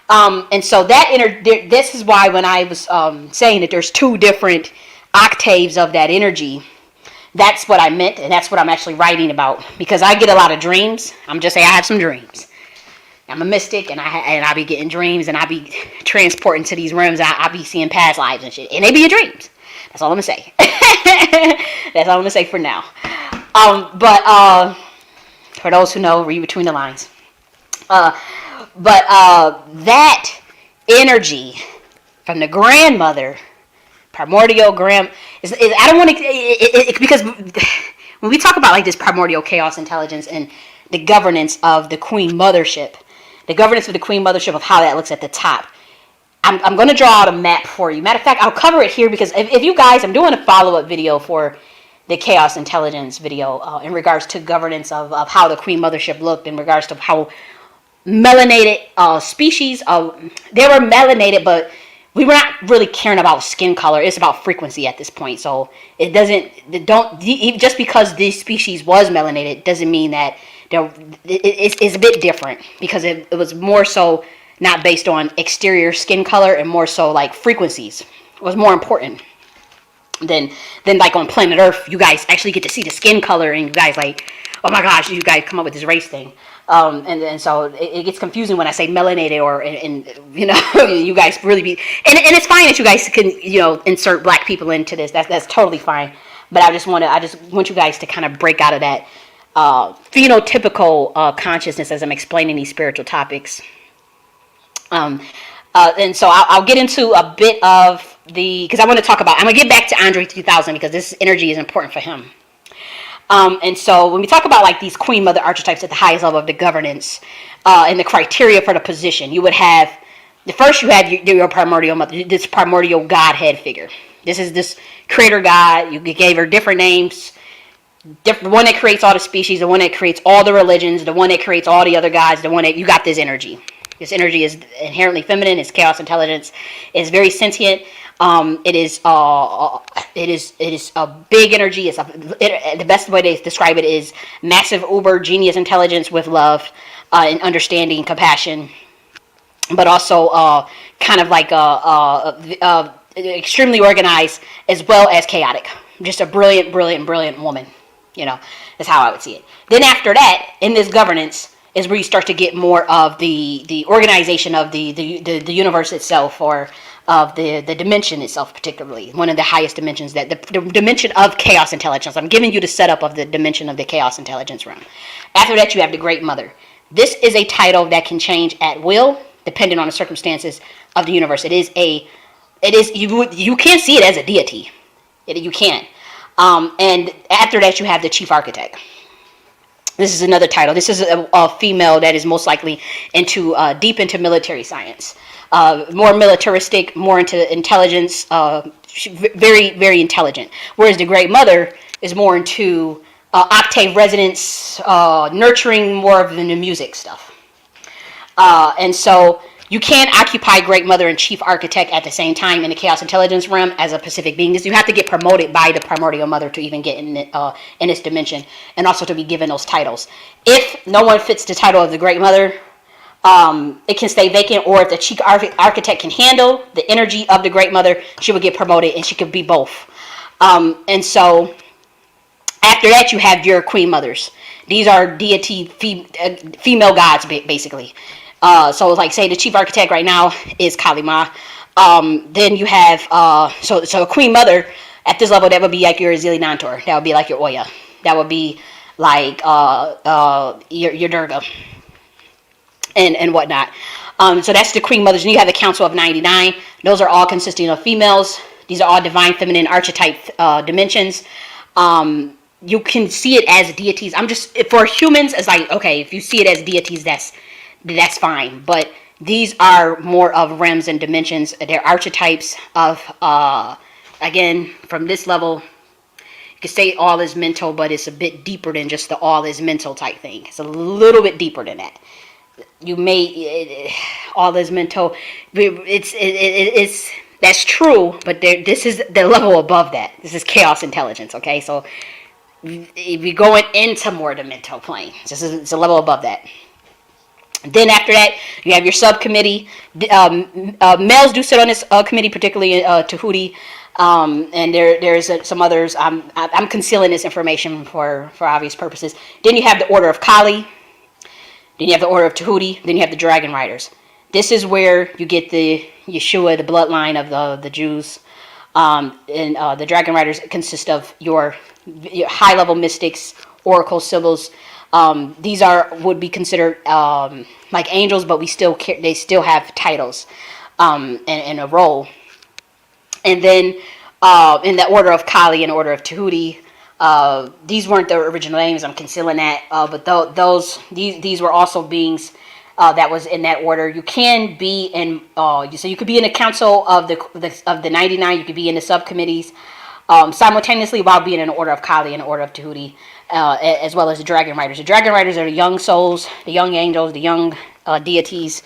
And so this is why when I was saying that there's two different octaves of that energy, that's what I meant, and that's what I'm actually writing about, because I get a lot of dreams. I'm just saying I have some dreams. I'm a mystic, and I be getting dreams, and I be transporting to these realms. I be seeing past lives and shit, and they be your dreams. That's all I'm gonna say. That's all I'm gonna say for now. But for those who know, read between the lines. That energy from the grandmother, primordial is I don't want to, because when we talk about like this primordial chaos intelligence and the governance of the Queen Mothership, of how that looks at the top. I'm going to draw out a map for you. Matter of fact, I'll cover it here, because if you guys, I'm doing a follow-up video for the chaos intelligence video in regards to governance of how the Queen Mothership looked, in regards to how melanated species, they were melanated, but we were not really caring about skin color. It's about frequency at this point. So just because this species was melanated doesn't mean that it's a bit different, because it was more so not based on exterior skin color, and more so like frequencies was more important than like on planet Earth. You guys actually get to see the skin color, and you guys like, oh my gosh, you guys come up with this race thing. And so it gets confusing when I say melanated or, and you know, you guys really be, and it's fine that you guys can, you know, insert black people into this. That's totally fine. But I just want you guys to kind of break out of that phenotypical consciousness as I'm explaining these spiritual topics. And so I'll get into a bit of because I want to talk about, I'm going to get back to Andre 3000 because this energy is important for him. And so when we talk about like these queen mother archetypes at the highest level of the governance and the criteria for the position, you would have, first you have your primordial mother, this primordial godhead figure. This is this creator God. You gave her different names. The one that creates all the species, the one that creates all the religions, the one that creates all the other gods, the one that, you got this energy. This energy is inherently feminine. It's chaos intelligence. It's very sentient. It is a big energy. The best way to describe it is massive uber genius intelligence with love and understanding, compassion, but also kind of like extremely organized as well as chaotic. Just a brilliant woman. You know, that's how I would see it. Then after that, in this governance, is where you start to get more of the organization of the universe itself, or of the dimension itself, particularly one of the highest dimensions, that the dimension of chaos intelligence. I'm giving you the setup of the dimension of the chaos intelligence realm. After that, you have the Great Mother. This is a title that can change at will, depending on the circumstances of the universe. You can't see it as a deity. You can't. And after that, you have the Chief Architect. This is another title. This is a female that is most likely deep into military science, more militaristic, more into intelligence, very intelligent. Whereas the Great Mother is more into octave resonance, nurturing, more of the music stuff. And so you can't occupy Great Mother and Chief Architect at the same time in the Chaos Intelligence realm as a Pacific being. You have to get promoted by the Primordial Mother to even get in this dimension, and also to be given those titles. If no one fits the title of the Great Mother, it can stay vacant, or if the Chief Architect can handle the energy of the Great Mother, she would get promoted, and she could be both. And so after that, you have your Queen Mothers. These are deity female gods, basically. So like say the Chief Architect right now is Kali Ma. Then you have so a Queen Mother at this level, that would be like your Azili Nantor. That would be like your Oya. That would be like your Durga and whatnot. So that's the Queen Mothers. And you have the Council of 99. Those are all consisting of females. These are all divine feminine archetype dimensions. You can see it as deities. For humans, it's like, okay, if you see it as deities, that's fine. But these are more of realms and dimensions. They're archetypes of, again, from this level, you could say all is mental, but it's a bit deeper than just the all is mental type thing. It's a little bit deeper than that. All is mental. It's that's true, but this is the level above that. This is chaos intelligence, okay? So if you're going into more the mental plane, it's a level above that. Then after that, you have your subcommittee. Males do sit on this committee, particularly Tahuti, and there's some others. I'm concealing this information for obvious purposes. Then you have the Order of Kali. Then you have the Order of Tahuti. Then you have the Dragon Riders. This is where you get the Yeshua, the bloodline of the Jews. And the Dragon Riders consist of your high-level mystics, oracle symbols. These would be considered like angels, but they still have titles and a role. And then in the Order of Kali and Order of Tahuti, these weren't the original names. I'm concealing that, but these were also beings that was in that order. You can be in so you could be in the council of the 99. You could be in the subcommittees simultaneously while being in the Order of Kali and the Order of Tahuti. As well as the Dragon Riders. The Dragon Riders are the young souls, the young angels, the young deities,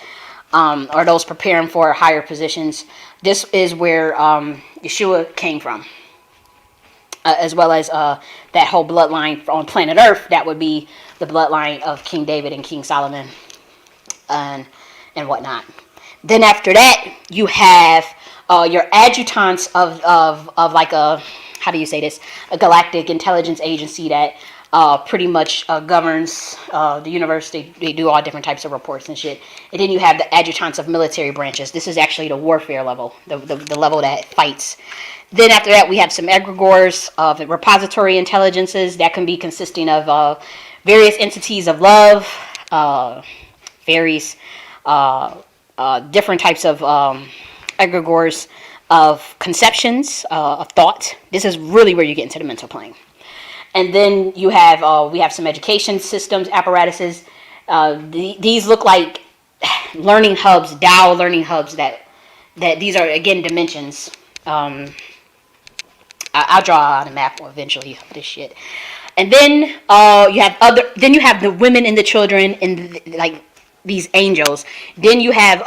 are those preparing for higher positions. This is where Yeshua came from, as well as that whole bloodline on planet Earth. That would be the bloodline of King David and King Solomon, and whatnot. Then after that, you have your adjutants of like a, how do you say this, a galactic intelligence agency that pretty much governs the universe. They do all different types of reports and shit. And then you have the adjutants of military branches. This is actually the warfare level, the level that fights. Then after that, we have some egregores of repository intelligences that can be consisting of various entities of love, various different types of egregores of conceptions, of thought. This is really where you get into the mental plane. And then you have, we have some education systems, apparatuses. These look like learning hubs, Tao learning hubs that these are, again, dimensions. I'll draw out a map eventually of this shit. And then you have the women and the children and like these angels. Then you have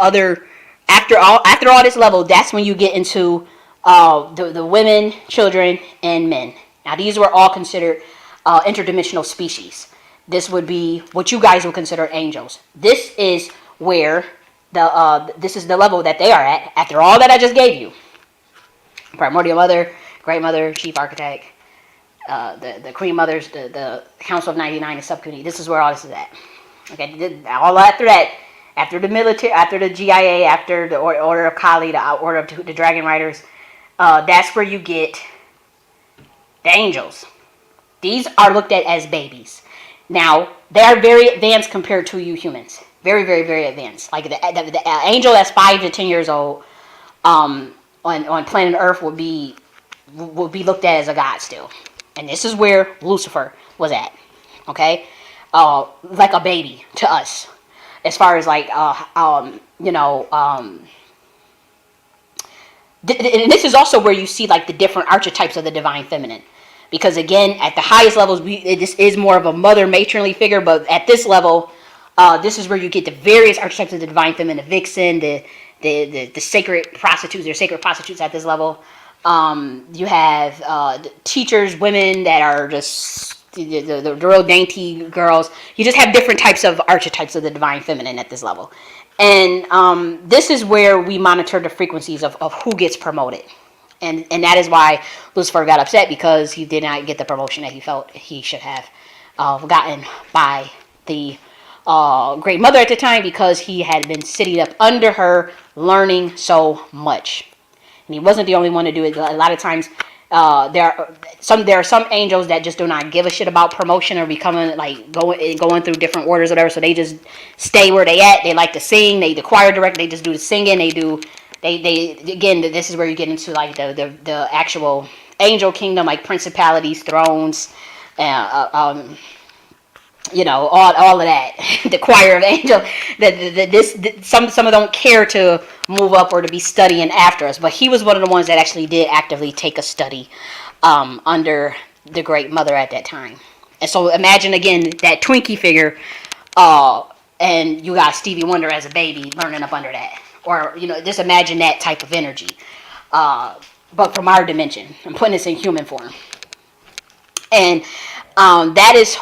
after all this level, that's when you get into the women, children, and men. Now these were all considered interdimensional species. This would be what you guys would consider angels. This is where this is the level that they are at after all that I just gave you. Primordial Mother, Great Mother, Chief Architect, the Cream Mothers, the Council of 99, the Subcommittee. This is where all this is at. Okay, all after that, after the military, after the GIA, after the Order of Kali, the Order of the Dragon Riders, that's where you get the angels. These are looked at as babies. Now, they are very advanced compared to you humans. Very, very, very advanced. Like the angel that's 5 to 10 years old on planet Earth would be looked at as a god still. And this is where Lucifer was at. Okay? Like a baby to us. As far as like, and this is also where you see like the different archetypes of the divine feminine. Because again, at the highest levels, this is more of a mother matronly figure, but at this level, this is where you get the various archetypes of the divine feminine, the vixen, the sacred prostitutes. They're sacred prostitutes at this level. You have teachers, women that are just the real dainty girls. You just have different types of archetypes of the divine feminine at this level. And this is where we monitor the frequencies of who gets promoted. And that is why Lucifer got upset, because he did not get the promotion that he felt he should have gotten by the Great Mother at the time, because he had been sitting up under her learning so much. And he wasn't the only one to do it. A lot of times there are some angels that just do not give a shit about promotion or becoming like going through different orders or whatever. So they just stay where they at. They like to sing. They the choir director. They just do the singing. They again, this is where you get into like the actual angel kingdom, like principalities, thrones, all of that. The choir of angels. Some of them don't care to move up or to be studying after us, but he was one of the ones that actually did actively take a study under the Great Mother at that time. And so imagine again that Twinkie figure, and you got Stevie Wonder as a baby learning up under that. Or, just imagine that type of energy. But from our dimension. I'm putting this in human form. And that is,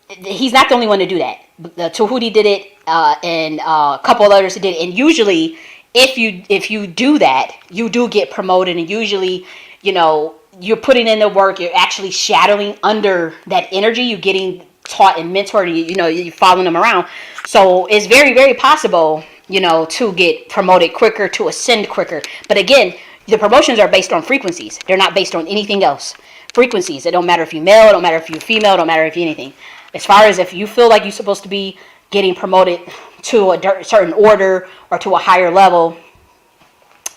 he's not the only one to do that. The Tahuti did it, and a couple of others did it. And usually, if you do that, you do get promoted. And usually, you're putting in the work. You're actually shadowing under that energy. You're getting taught and mentored. You're following them around. So it's very, very possible, to get promoted quicker, to ascend quicker. But again, the promotions are based on frequencies. They're not based on anything else. Frequencies. It don't matter if you're male. It don't matter if you're female. It don't matter if you're anything. As far as if you feel like you're supposed to be getting promoted to a certain order or to a higher level,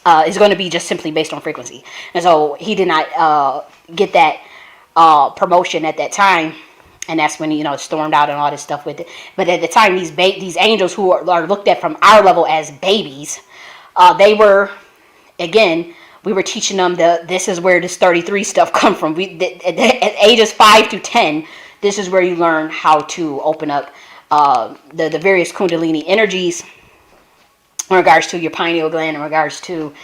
it's going to be just simply based on frequency. And so he did not get that promotion at that time. And that's when stormed out and all this stuff with it. But at the time, these angels who are looked at from our level as babies, they were, again, we were teaching them this is where this 33 stuff come from. At ages 5 to 10, this is where you learn how to open up the various Kundalini energies in regards to your pineal gland, in regards to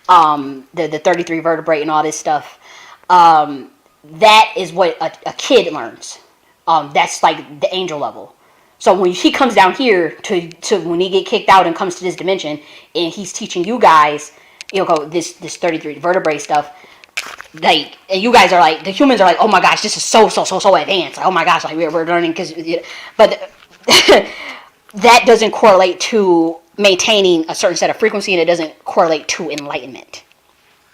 the 33 vertebrae and all this stuff. That is what a kid learns. That's like the angel level. So when he comes down here to when he get kicked out and comes to this dimension, and he's teaching you guys, this 33 vertebrae stuff, like, and you guys are like, the humans are like, oh my gosh, this is so advanced. Like, oh my gosh, like we're learning because, but that doesn't correlate to maintaining a certain set of frequency, and it doesn't correlate to enlightenment.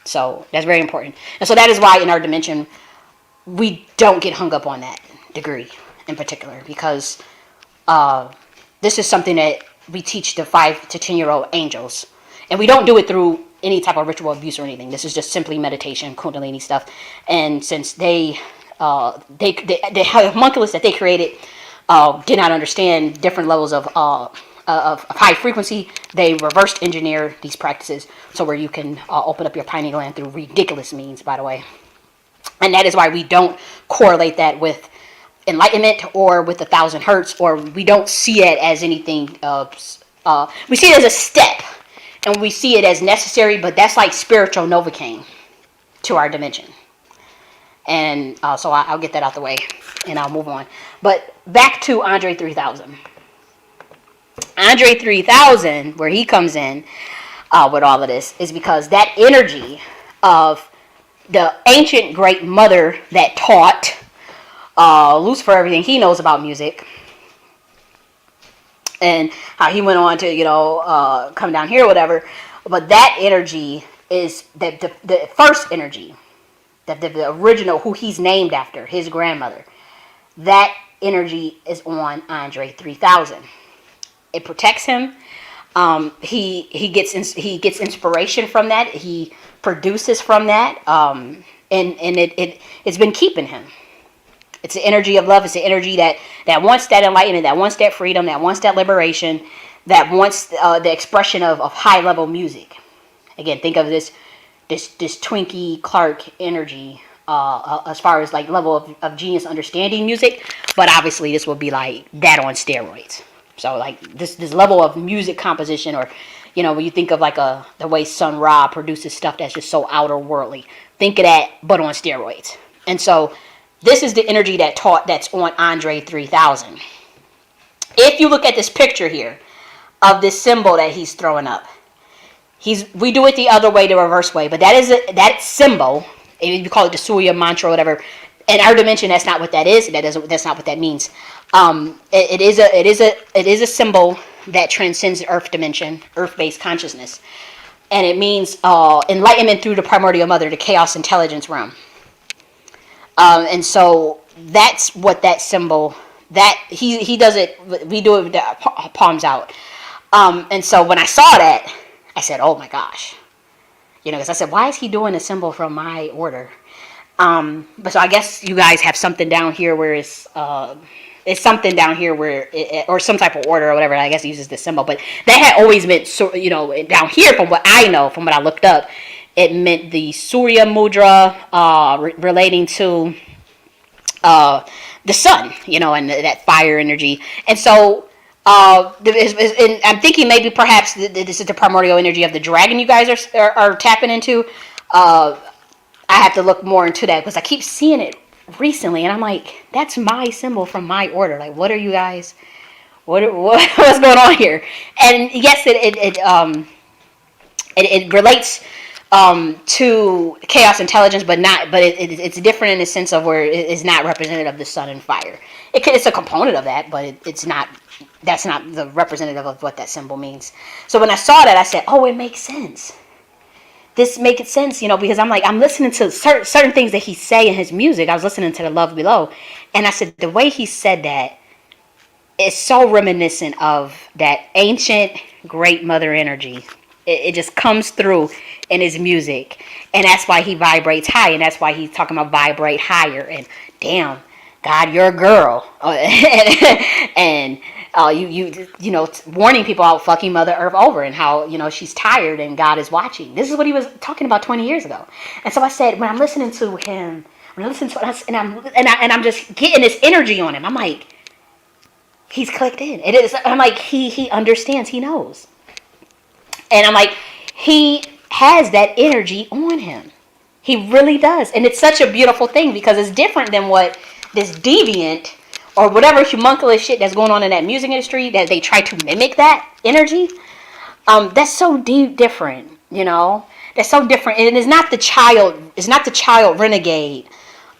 So that's very important. And so that is why in our dimension, we don't get hung up on that degree in particular, because this is something that we teach the 5 to 10-year-old angels. And we don't do it through any type of ritual abuse or anything. This is just simply meditation, kundalini stuff. And since the homunculus that they created did not understand different levels of high frequency, they reversed engineer these practices so where you can open up your pineal gland through ridiculous means, by the way. And that is why we don't correlate that with enlightenment or with 1,000 hertz, or we don't see it as anything. We see it as a step, and we see it as necessary, but that's like spiritual Novocaine to our dimension. And so I'll get that out the way, and I'll move on. But back to Andre 3000. Andre 3000, where he comes in with all of this, is because that energy of the ancient great mother that taught Lucifer everything he knows about music, and how he went on to come down here or whatever, but that energy is the first energy, the original, who he's named after, his grandmother. That energy is on Andre 3000. It protects him. He gets inspiration from that. He produces from that, and it's been keeping him. It's the energy of love. It's the energy that wants that enlightenment, that wants that freedom, that wants that liberation, that wants the expression of high level music. Again, think of this Twinkie Clark energy as far as like level of genius understanding music, but obviously this will be like that on steroids. So like this level of music composition, or when you think of like the way Sun Ra produces stuff that's just so outer worldly, think of that but on steroids. And so this is the energy that's on Andre 3000. If you look at this picture here of this symbol that he's throwing up, we do it the other way, the reverse way, but that symbol, you call it the Surya mantra or whatever. In our dimension, that's not what that is. That's not what that means. It is a symbol that transcends the Earth dimension, Earth-based consciousness, and it means enlightenment through the primordial mother, the chaos intelligence realm. And so that's what that symbol. That he does it. We do it with the palms out. And so when I saw that, I said, "Oh my gosh," because I said, "Why is he doing a symbol from my order?" But so I guess you guys have something down here where it's something down here where or some type of order or whatever. I guess it uses the symbol, but that had always meant down here from what I know, from what I looked up, it meant the Surya mudra relating to the sun, and that fire energy. And so and I'm thinking maybe perhaps this is the primordial energy of the dragon you guys are tapping into. I have to look more into that because I keep seeing it recently, and I'm like, that's my symbol from my order. Like, what are you guys? What's going on here? And yes, it relates to chaos intelligence, but it's different in the sense of where it's not representative of the sun and fire. It's a component of that, but it's not. That's not the representative of what that symbol means. So when I saw that, I said, oh, it makes sense. This makes sense, because I'm listening to certain things that he say in his music. I was listening to The Love Below, and I said, the way he said that is so reminiscent of that ancient great mother energy. It just comes through in his music, and that's why he vibrates high, and that's why he's talking about vibrate higher, and damn, God, you're a girl, and warning people out fucking Mother Earth over, and how she's tired and God is watching. This is what he was talking about 20 years ago. And so I said, when I'm listening to him, and I'm just getting this energy on him, I'm like, he's clicked in. It is. I'm like, he understands, he knows, and I'm like, he has that energy on him. He really does, and it's such a beautiful thing because it's different than what this deviant or whatever homunculus shit that's going on in that music industry, that they try to mimic that energy. That's so different, That's so different, and it's not the child. It's not the child renegade,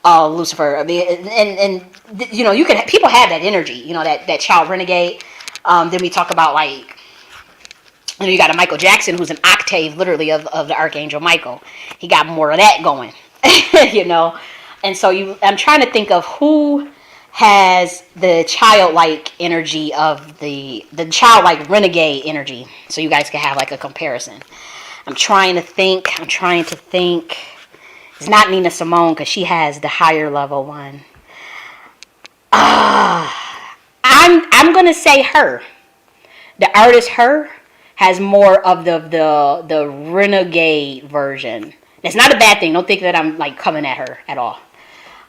Lucifer. I mean, and you know, you can people have that energy. You know, that child renegade. Then we talk about like, you know, you got a Michael Jackson who's an octave literally of the Archangel Michael. He got more of that going, you know. And so I'm trying to think of who has the childlike energy of the childlike renegade energy, so you guys can have like a comparison. I'm trying to think. It's not Nina Simone because she has the higher level one. I'm gonna say her. The artist her has more of the renegade version. It's not a bad thing. Don't think that I'm like coming at her at all.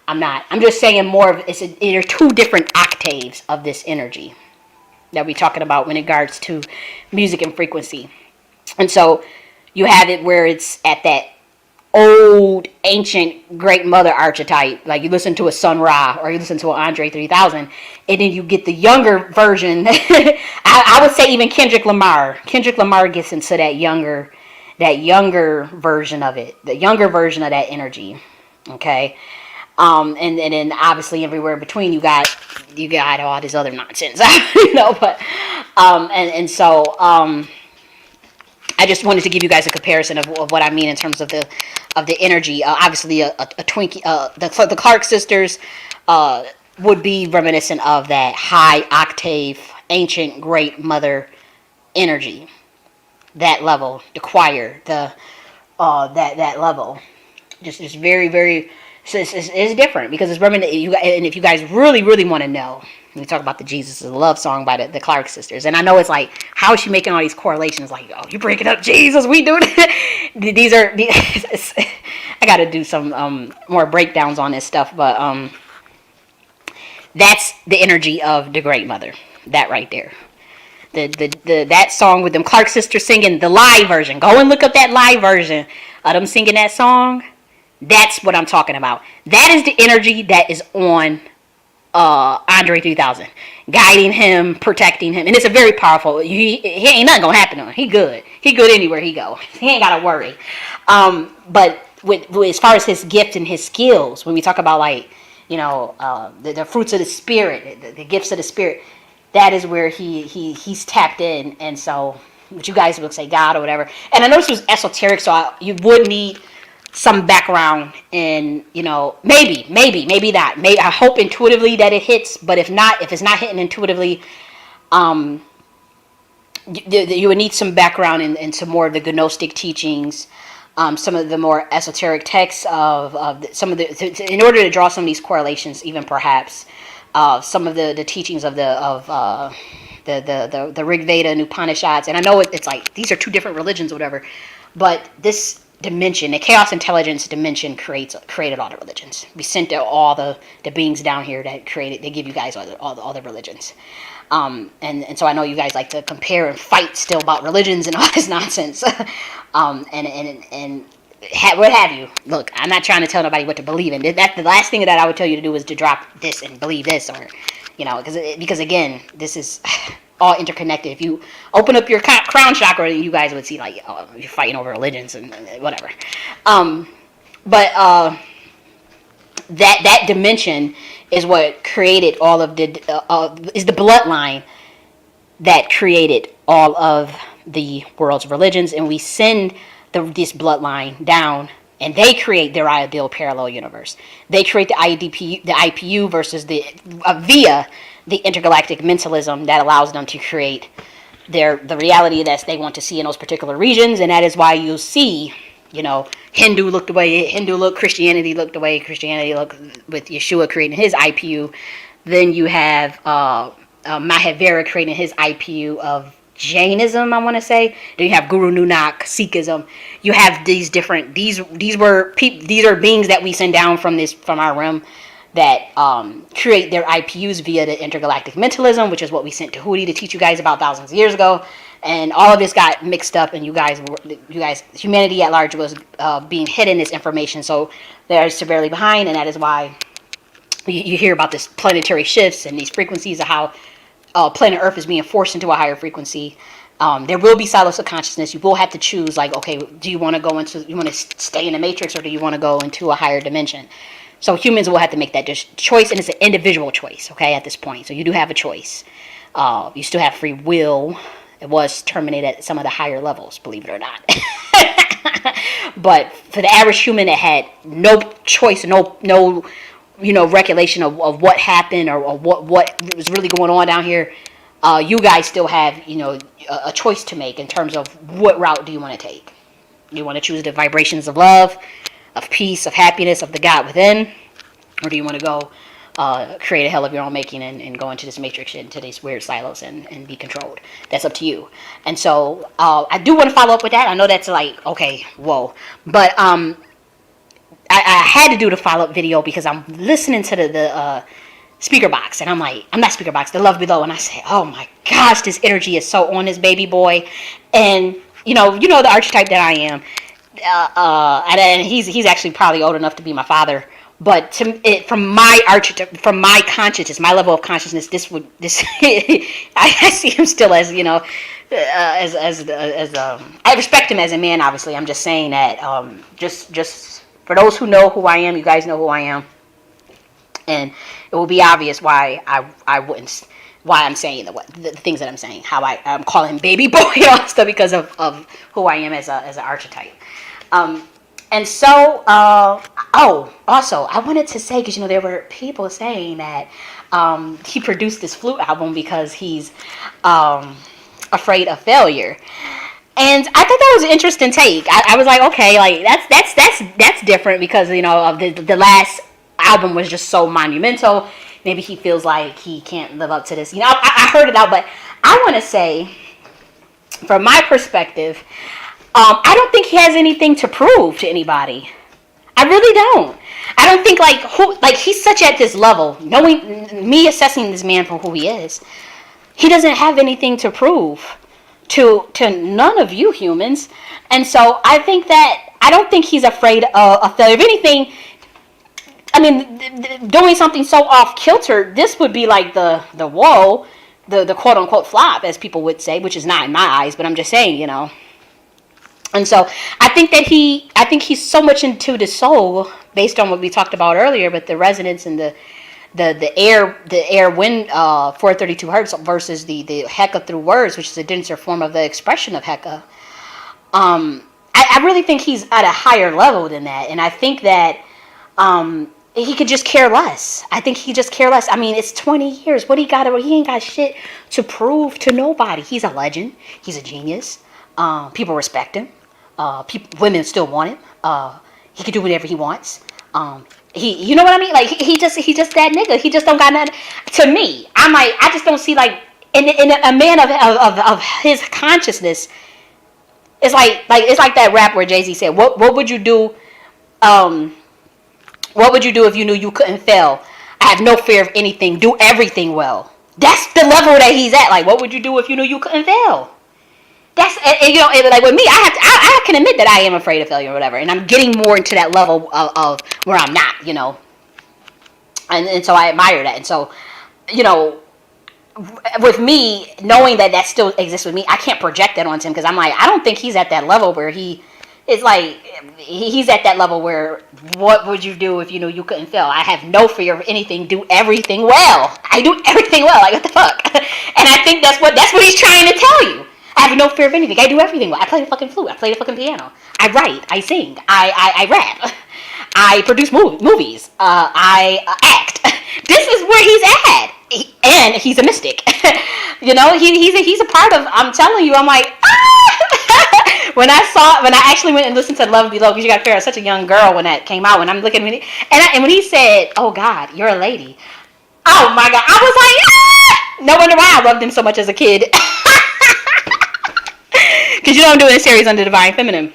I'm not. I'm just saying more of there are two different octaves of this energy that we're talking about when it regards to music and frequency. And so you have it where it's at that old, ancient, great mother archetype. Like you listen to a Sun Ra or you listen to an Andre 3000, and then you get the younger version. I would say even Kendrick Lamar. Kendrick Lamar gets into that younger version of it, the younger version of that energy. Okay. And then obviously everywhere in between you got all this other nonsense, you know. But so I just wanted to give you guys a comparison of what I mean in terms of the energy. Obviously, a Twinkie, the Clark sisters would be reminiscent of that high octave, ancient great mother energy. That level, the choir, that level, just very very. So it's different because it's reminiscent. And if you guys really want to know, we talk about the Jesus is Love song by the Clark sisters. And I know it's like, how is she making all these correlations? Like, oh, you breaking up Jesus, we do it. I got to do some more breakdowns on this stuff. But that's the energy of the Great Mother. That right there. That song with them Clark sisters singing the live version. Go and look up that live version of them singing that song. That's what I'm talking about. That is the energy that is on Andre 3000, guiding him, protecting him, and it's a very powerful. He ain't nothing gonna happen to him. He good anywhere he go. He ain't gotta worry. But with as far as his gift and his skills, when we talk about like, you know, the fruits of the spirit, the gifts of the spirit, that is where he's tapped in. And so, what you guys would say God or whatever. And I know this was esoteric, so you would need some background in, you know, maybe not. I hope intuitively that it hits, but if it's not hitting intuitively, you would need some background in some more of the Gnostic teachings, some of the more esoteric texts of some of the in order to draw some of these correlations, even perhaps some of the teachings of the Rig Veda and Upanishads. And I know it's like these are two different religions or whatever, but this dimension, the chaos intelligence dimension created all the religions. We sent all the beings down here that created, they give you guys all the religions. And so I know you guys like to compare and fight still about religions and all this nonsense. What have you. Look, I'm not trying to tell nobody what to believe in. That's the last thing that I would tell you to do is to drop this and believe this, or, you know, because again, this is all interconnected. If you open up your crown chakra, you guys would see like, oh, you're fighting over religions and whatever. But that dimension is what created all of is the bloodline that created all of the world's religions, and we send this bloodline down, and they create their ideal parallel universe. They create the IPU versus via the intergalactic mentalism that allows them to create the reality that they want to see in those particular regions. And that is why you'll see, you know, Hindu looked the way Hindu looked, Christianity looked the way Christianity looked with Yeshua creating his IPU. Then you have Mahavira creating his IPU of Jainism, I want to say. Then you have Guru Nanak, Sikhism. You have these different, these are beings that we send down from our realm that create their IPUs via the intergalactic mentalism, which is what we sent to Hootie to teach you guys about thousands of years ago. And all of this got mixed up, and you guys, humanity at large was being hidden this information. So they're severely behind, and that is why you hear about this planetary shifts and these frequencies of how planet Earth is being forced into a higher frequency There will be silos of consciousness. You will have to choose, like, okay, do you want to go into, you want to stay in the matrix, or do you want to go into a higher dimension? So humans will have to make that choice, and it's an individual choice, okay, at this point. So you do have a choice. You still have free will. It was terminated at some of the higher levels, believe it or not. But for the average human that had no choice, no recollection of what happened, or what was really going on down here, you guys still have, a choice to make in terms of what route do you want to take. You want to choose the vibrations of love, of peace, of happiness, of the God within, or do you want to go create a hell of your own making and go into this matrix shit, into these weird silos and be controlled? That's up to you. And so I do want to follow up with that. I know that's like, okay, whoa. But I had to do the follow-up video because I'm listening to the speaker box, and I'm not speaker box, the love below, and I say, oh my gosh, this energy is so on this baby boy. And you know the archetype that I am. And he's actually probably old enough to be my father. But from my consciousness, my level of consciousness, I see him still as, I respect him as a man. Obviously, I'm just saying that just for those who know who I am, you guys know who I am, and it will be obvious why why I'm saying the things that I'm saying, how I'm calling him baby boy and all that stuff, because of who I am as an archetype. And so, also, I wanted to say, because, there were people saying that he produced this Flute album because he's afraid of failure. And I thought that was an interesting take. I was like, okay, like, that's different, because, of the last album was just so monumental. Maybe he feels like he can't live up to this. I heard it out, but I want to say, from my perspective, I don't think he has anything to prove to anybody. I really don't. I don't think he's such at this level, knowing me, assessing this man for who he is. He doesn't have anything to prove to none of you humans, and so I don't think he's afraid of failure. If anything, I mean, doing something so off kilter, this would be like the quote unquote flop, as people would say, which is not in my eyes, but I'm just saying, And so I think he's so much into the soul, based on what we talked about earlier, with the resonance and the air wind 432 hertz versus the Heka through words, which is a denser form of the expression of Heka. I really think he's at a higher level than that, and I think that he could just care less. I think he just care less. I mean, it's 20 years. What he ain't got shit to prove to nobody. He's a legend. He's a genius. People respect him. Women still want him. He can do whatever he wants. You know what I mean? Like, he just that nigga. He just don't got nothing. To me, I just don't see, like, in a man of his consciousness. It's like that rap where Jay-Z said, "What would you do? What would you do if you knew you couldn't fail? I have no fear of anything. Do everything well." That's the level that he's at. Like, what would you do if you knew you couldn't fail? That's, like with me, I can admit that I am afraid of failure or whatever, and I'm getting more into that level of where I'm not, and so I admire that. And so, with me, knowing that still exists with me, I can't project that onto him, because I'm like, I don't think he's at that level where he is like, he's at that level where, what would you do if you knew you couldn't fail? I have no fear of anything, do everything well. I do everything well, like, what the fuck? And I think that's what he's trying to tell you. I have no fear of anything. I do everything well. I play the fucking flute. I play the fucking piano. I write. I sing. I rap. I produce movies. I act. This is where he's at. And he's a mystic. He's a part of, I'm telling you, I'm like, ah! When I actually went and listened to Love Below, because you got to figure out, such a young girl when that came out, when I'm looking at it, and when he said, "Oh God, you're a lady," oh my God, I was like, ah! No wonder why I loved him so much as a kid. Because you don't do a series on the divine feminine.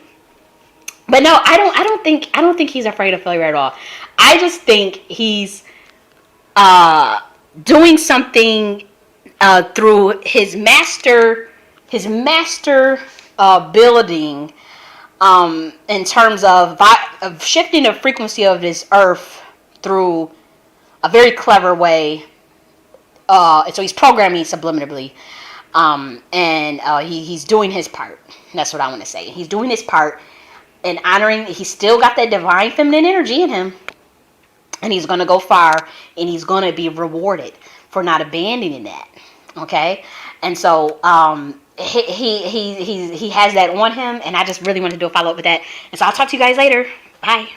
But no, I don't think he's afraid of failure at all. I just think he's doing something through his master building, in terms of shifting the frequency of this earth through a very clever way. So he's programming subliminally. And he's doing his part. That's what I want to say. He's doing his part and honoring. He's still got that divine feminine energy in him, and he's gonna go far, and he's gonna be rewarded for not abandoning that. Okay, and so he has that on him, and I just really want to do a follow up with that. And so I'll talk to you guys later. Bye.